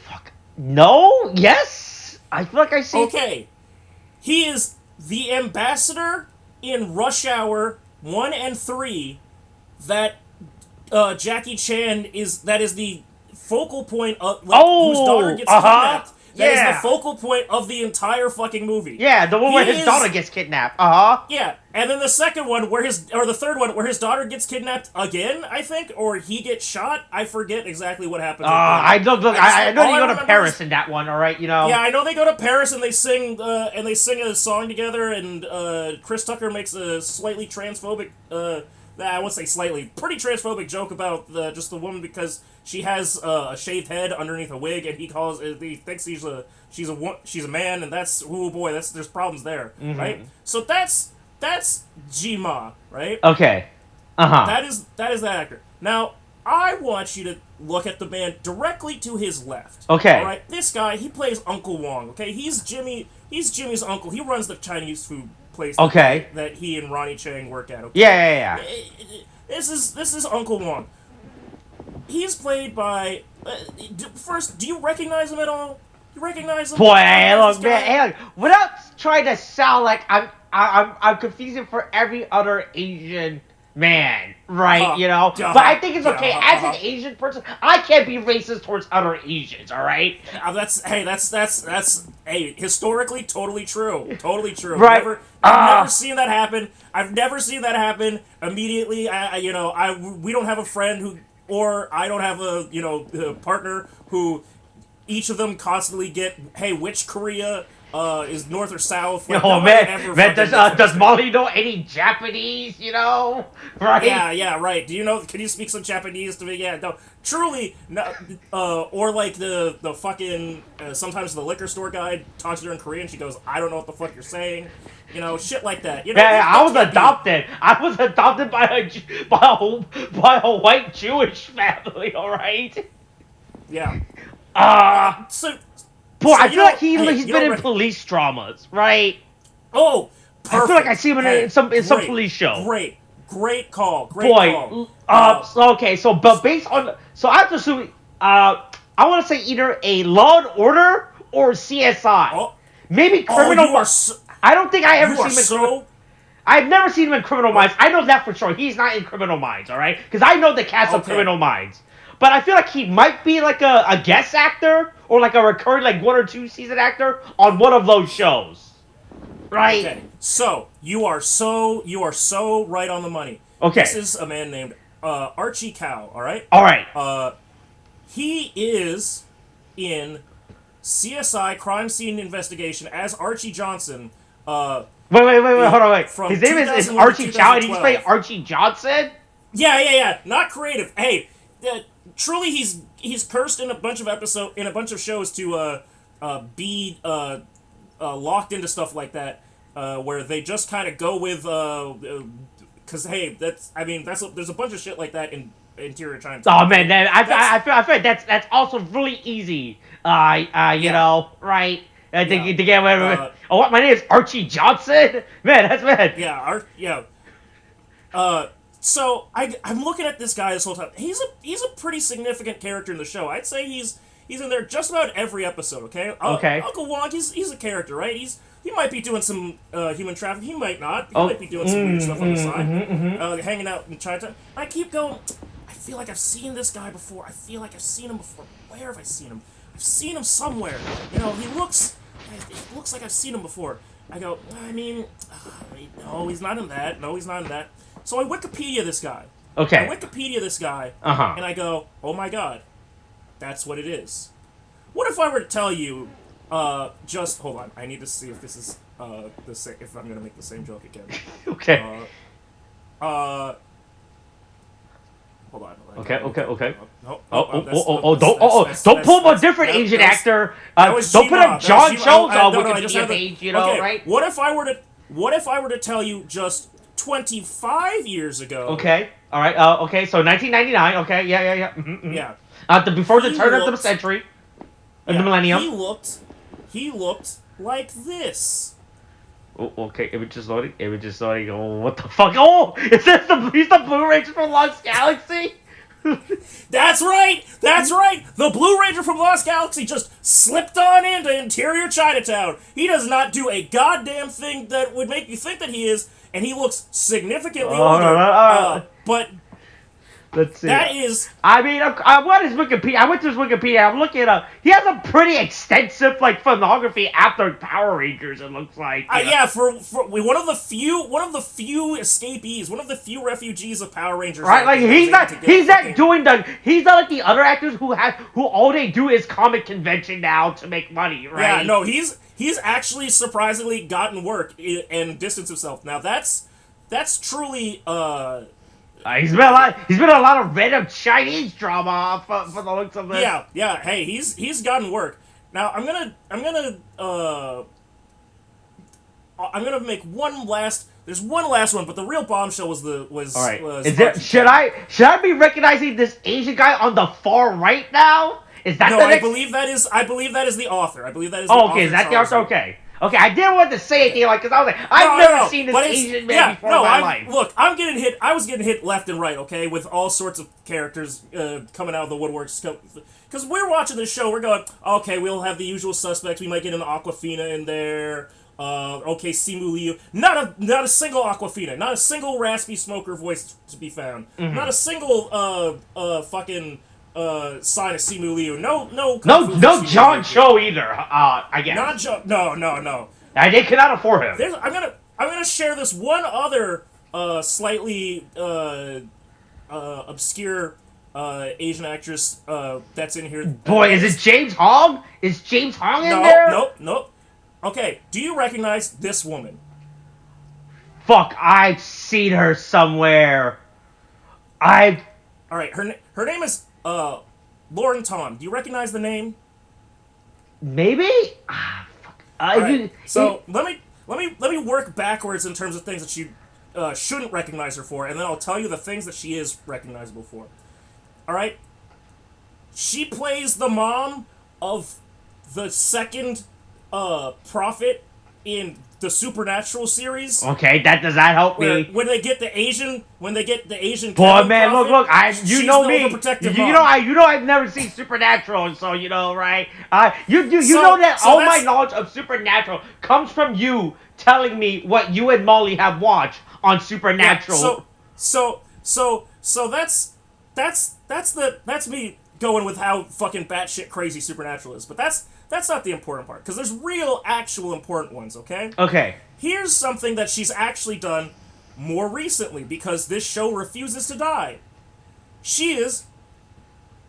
Fuck. No. Yes. I feel like I see. Okay. He is the ambassador in Rush Hour 1 and 3 that Jackie Chan is the focal point of whose daughter gets kidnapped. That is the focal point of the entire fucking movie. Yeah, the one where his daughter gets kidnapped. Yeah, and then the second one the third one where his daughter gets kidnapped again, I think, or he gets shot. I forget exactly what happens. I know they go to Paris in that one. All right, you know. Yeah, I know they go to Paris and they sing a song together, and Chris Tucker makes a slightly transphobic. I won't say slightly, pretty transphobic joke about just the woman because she has a shaved head underneath a wig, and he thinks she's a man, and that's there's problems there, right? So that's Jima, right? Okay, That is that actor. Now I want you to look at the man directly to his left. Okay. All right, this guy he plays Uncle Wong. Okay, he's Jimmy's uncle. He runs the Chinese food place. That he and Ronnie Chang work at. Okay? Yeah. This is Uncle Wong. He's played by. First, do you recognize him at all? You recognize him? Boy, hey, look, man, hey, look, without trying to sound like I'm confusing for every other Asian man, right? You know, but I think it's okay. As an Asian person, I can't be racist towards other Asians. All right? That's historically totally true. Totally true. Right? I've never seen that happen. I've never seen that happen immediately. We don't have a friend who, or I don't have a partner who, each of them constantly get, hey, which Korea is north or south? Like, man, does Molly know any Japanese? You know, right? Yeah, right. Can you speak some Japanese to me? Yeah, no, truly, no. Or like the fucking sometimes the liquor store guy talks to her in Korean. She goes, I don't know what the fuck you're saying. Shit like that. I was adopted. I was adopted by a white Jewish family. All right. Yeah. Boy, I feel like he's been in police dramas, right? Oh, perfect. I feel like I see him in some police show. Great call. Okay, but based on, I have to assume, I want to say either a Law and Order or CSI. Oh. Maybe Criminal Minds. I don't think I ever seen him in I've never seen him in Criminal Minds. I know that for sure. He's not in Criminal Minds, all right? Because I know the cast of Criminal Minds. But I feel like he might be like a guest actor or like a recurring like 1 or 2 season actor on one of those shows. Right? Okay. So, you are so right on the money. Okay. This is a man named Archie Cow, all right? All right. He is in CSI Crime Scene Investigation as Archie Johnson. Wait, hold on, wait. His name is Archie Chow, and he's playing Archie Johnson? Yeah. Not creative. Hey, truly, he's cursed in a bunch of shows to be locked into stuff like that, where they just kind of go with because hey, there's a bunch of shit like that in Interior China. Oh man, I feel like that's also really easy. You know, right? To get away. What? My name is Archie Johnson. Man, that's bad. Yeah. So I'm looking at this guy this whole time. He's a pretty significant character in the show. I'd say he's in there just about every episode. Okay. Uncle Wong, he's a character, right? He might be doing some human trafficking. He might not. He might be doing some weird stuff on the side. Hanging out in Chinatown. I keep going. I feel like I've seen this guy before. I feel like I've seen him before. Where have I seen him? I've seen him somewhere. It looks like I've seen him before. I go, no, he's not in that. No, he's not in that. So I Wikipedia this guy. Okay. And I go, oh my god, that's what it is. What if I were to tell you, just hold on, I need to see if this is if I'm gonna make the same joke again. Okay. Hold on. Okay. Don't pull up a different Asian actor. Don't put up John Jones on Wikipedia page. You know, right? What if I were to tell you just 25 years ago? Okay. All right. Okay. So 1999. Okay. Yeah. Yeah. Before the turn of the century. In the Millennium. He looked like this. Oh, okay, image is loading. Oh, what the fuck? Oh, is this he's the Blue Ranger from Lost Galaxy? That's right! That's right! The Blue Ranger from Lost Galaxy just slipped on into interior Chinatown. He does not do a goddamn thing that would make you think that he is, and he looks significantly older. But let's see. That is. I mean, I went his Wikipedia. I went to his Wikipedia. I'm looking up. He has a pretty extensive like filmography after Power Rangers. It looks like. Yeah, for one of the few escapees, one of the few refugees of Power Rangers. Right, like he's not like the other actors who all they do is comic convention now to make money. Right? Yeah, no, he's actually surprisingly gotten work and distanced himself. Now that's truly. He's been a lot of random Chinese drama for the looks of this. Yeah. Hey, he's gotten work. Now I'm gonna make one last. There's one last one, but the real bombshell was All right. Should I be recognizing this Asian guy on the far right now? Is that no? The next... I believe that is the author. I believe that is. Okay, is that the author? Okay, I didn't want to say anything because I was like, I've never seen this Asian man before in my life. Look, I'm getting hit. I was getting hit left and right. Okay, with all sorts of characters coming out of the woodworks. Because we're watching this show, we're going, okay, we'll have the usual suspects. We might get an Aquafina in there. Okay, Simu Liu. Not a single Aquafina. Not a single raspy smoker voice to be found. Mm-hmm. Not a single fucking sign of Simu Liu. No John Cho either. I guess. Not John. No. They cannot afford him. I'm gonna share this one other slightly obscure Asian actress that's in here. Boy, is it James Hong? Is James Hong in there? Nope. Okay, do you recognize this woman? Fuck, I've seen her somewhere. Alright, her name is Lauren Tom. Do you recognize the name? Maybe? Fuck. Right. So let me work backwards in terms of things that you shouldn't recognize her for, and then I'll tell you the things that she is recognizable for. Alright? She plays the mom of the second prophet in the Supernatural series. Okay, does that help me? When they get the Asian boy, man, prophet, look, you know me. You know I've never seen Supernatural, so you know, right? You know that all my knowledge of Supernatural comes from you telling me what you and Molly have watched on Supernatural. Yeah, so that's me going with how fucking batshit crazy Supernatural is, but that's not the important part, because there's actual important ones, okay? Okay. Here's something that she's actually done more recently, because this show refuses to die. She is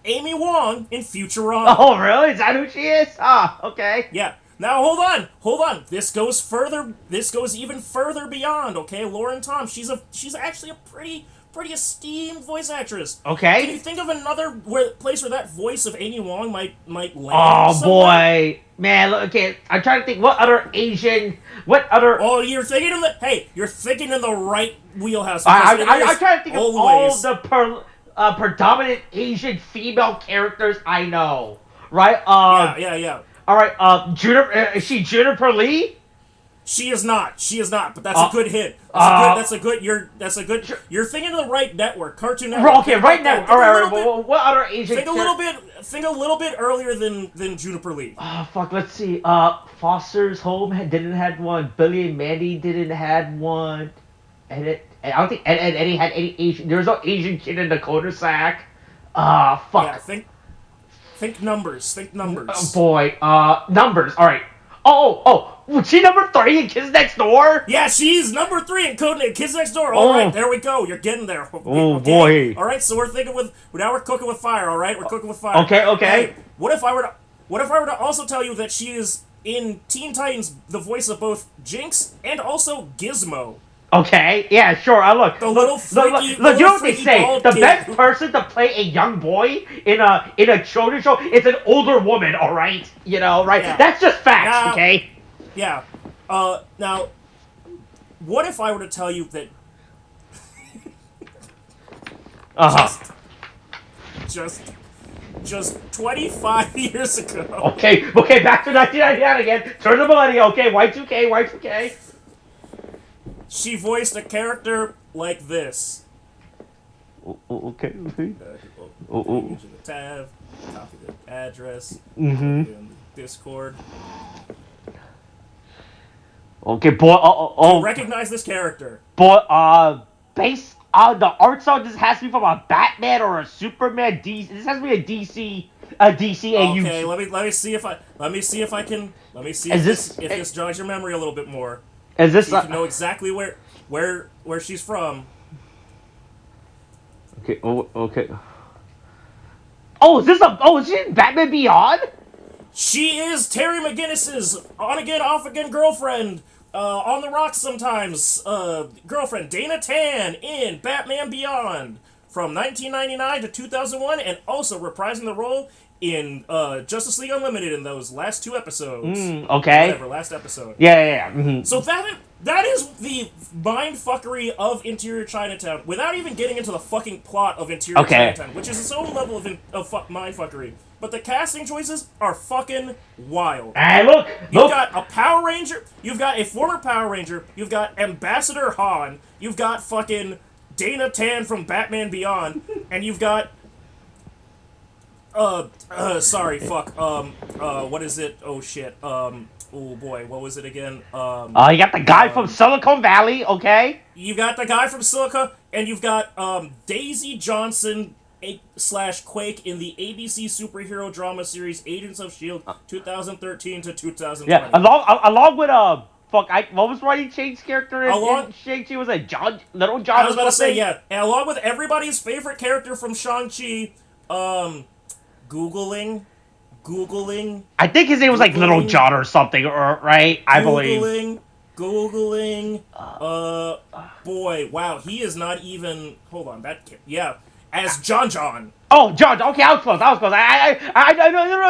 Amy Wong in Futurama. Oh, really? Is that who she is? Okay. Yeah. Now, hold on. This goes even further beyond, okay? Lauren Tom, she's actually a pretty esteemed voice actress. Okay. Can you think of another place where that voice of Amy Wong might land? Oh somewhere? Boy, man! Okay, I'm trying to think. What other? Oh, you're thinking in the right wheelhouse. I'm trying to think of all the predominant Asian female characters I know. Right? Yeah. All right. Juniper. Is she Juniper Lee? She is not, but that's a good hit. That's a good. You're thinking of the right network, Cartoon Network. Okay, right now. All right. What other Asian? Think a little bit earlier than Juniper Lee. Oh fuck. Let's see. Foster's Home didn't have one. Billy and Mandy didn't have one. I don't think Eddie had any Asian. There was no Asian kid in the cul-de-sac. Fuck. Yeah. Think numbers. Oh boy. Numbers. All right. Oh, was she number 3 in Kids Next Door? Yeah, she's number 3 in Kids Next Door. All right, there we go. You're getting there. Oh, okay. Boy. All right, so we're cooking with fire. All right, we're cooking with fire. Okay. Hey, what if I were to also tell you that she is in Teen Titans the voice of both Jinx and also Gizmo? Okay, yeah, sure. Look, you know what they say? The best person to play a young boy in a children's show is an older woman. All right, you know, right? Yeah. That's just facts, okay? Yeah. Now, what if I were to tell you that? just 25 years ago. Okay, back to 1999 again. Turn the millennium. Okay, Y2K. She voiced a character like this. Okay. Using the tab, copy the address, Mm-hmm. in the Discord. Okay, boy. Do you recognize this character? Boy. Based on the art style, this has to be from a Batman or a Superman. This has to be a DC. A DCAU. Okay, let me see if I can if this jogs your memory a little bit more. Is this? So you can know exactly where she's from. Okay. Okay. Is she in Batman Beyond? She is Terry McGinnis's on again, off again girlfriend. On the rocks sometimes. Girlfriend Dana Tan in Batman Beyond from 1999 to 2001, and also reprising the role in Justice League Unlimited in those last 2 episodes. Okay. Whatever, last episode. Yeah. Mm-hmm. So that is the mindfuckery of Interior Chinatown, without even getting into the fucking plot of Interior Chinatown, which is its own level of mindfuckery. But the casting choices are fucking wild. Hey, look! You've got a Power Ranger, you've got a former Power Ranger, you've got Ambassador Han, you've got fucking Dana Tan from Batman Beyond, and you've got what is it? Oh shit. Oh boy, what was it again? You got the guy from Silicon Valley, okay? You got the guy from Silica, and you've got Daisy Johnson / Quake in the ABC superhero drama series Agents of S.H.I.E.L.D. 2013 to 2020. Yeah, along with what was Roddy Chang's character in Shang-Chi? Was it Little John? I was about to say, yeah, and along with everybody's favorite character from Shang-Chi, Googling. I think his name was like Little John or something, right? I believe. Googling. Boy, wow, he is not even. Hold on, as John. Oh, John. Okay, I was close. I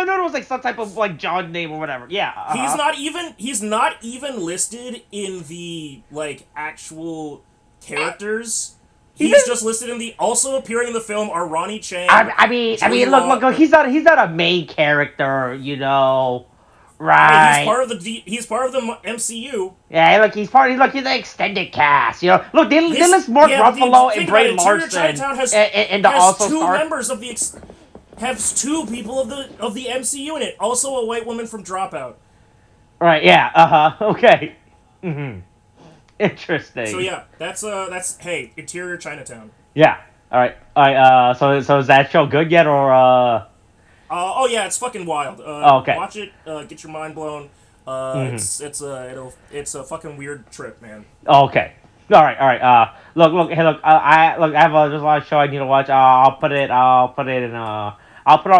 know it was like some type of like John name or whatever. Yeah. He's not even listed in the like actual characters. He's just listed in the. Also appearing in the film are Ronnie Chang. I mean, look. He's not a main character, you know, right? He's part of the MCU. Yeah, look, he's the extended cast, you know. Look, they list Mark Ruffalo and Bray Larson and also 2 members of the has 2 people of the MCU in it. Also, a white woman from Dropout. Right. Yeah. Okay. Mm-hmm. Interesting. So yeah, that's hey, Interior Chinatown. Yeah. All right. So is that show good yet, or Oh yeah, it's fucking wild. Okay. Watch it. Get your mind blown. It's a fucking weird trip, man. Okay. All right. Look. Hey, look. I have just a lot of show I need to watch. I'll put it on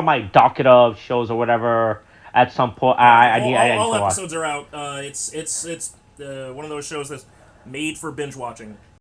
my docket of shows or whatever at some point. All episodes are out. It's one of those shows that's made for binge watching.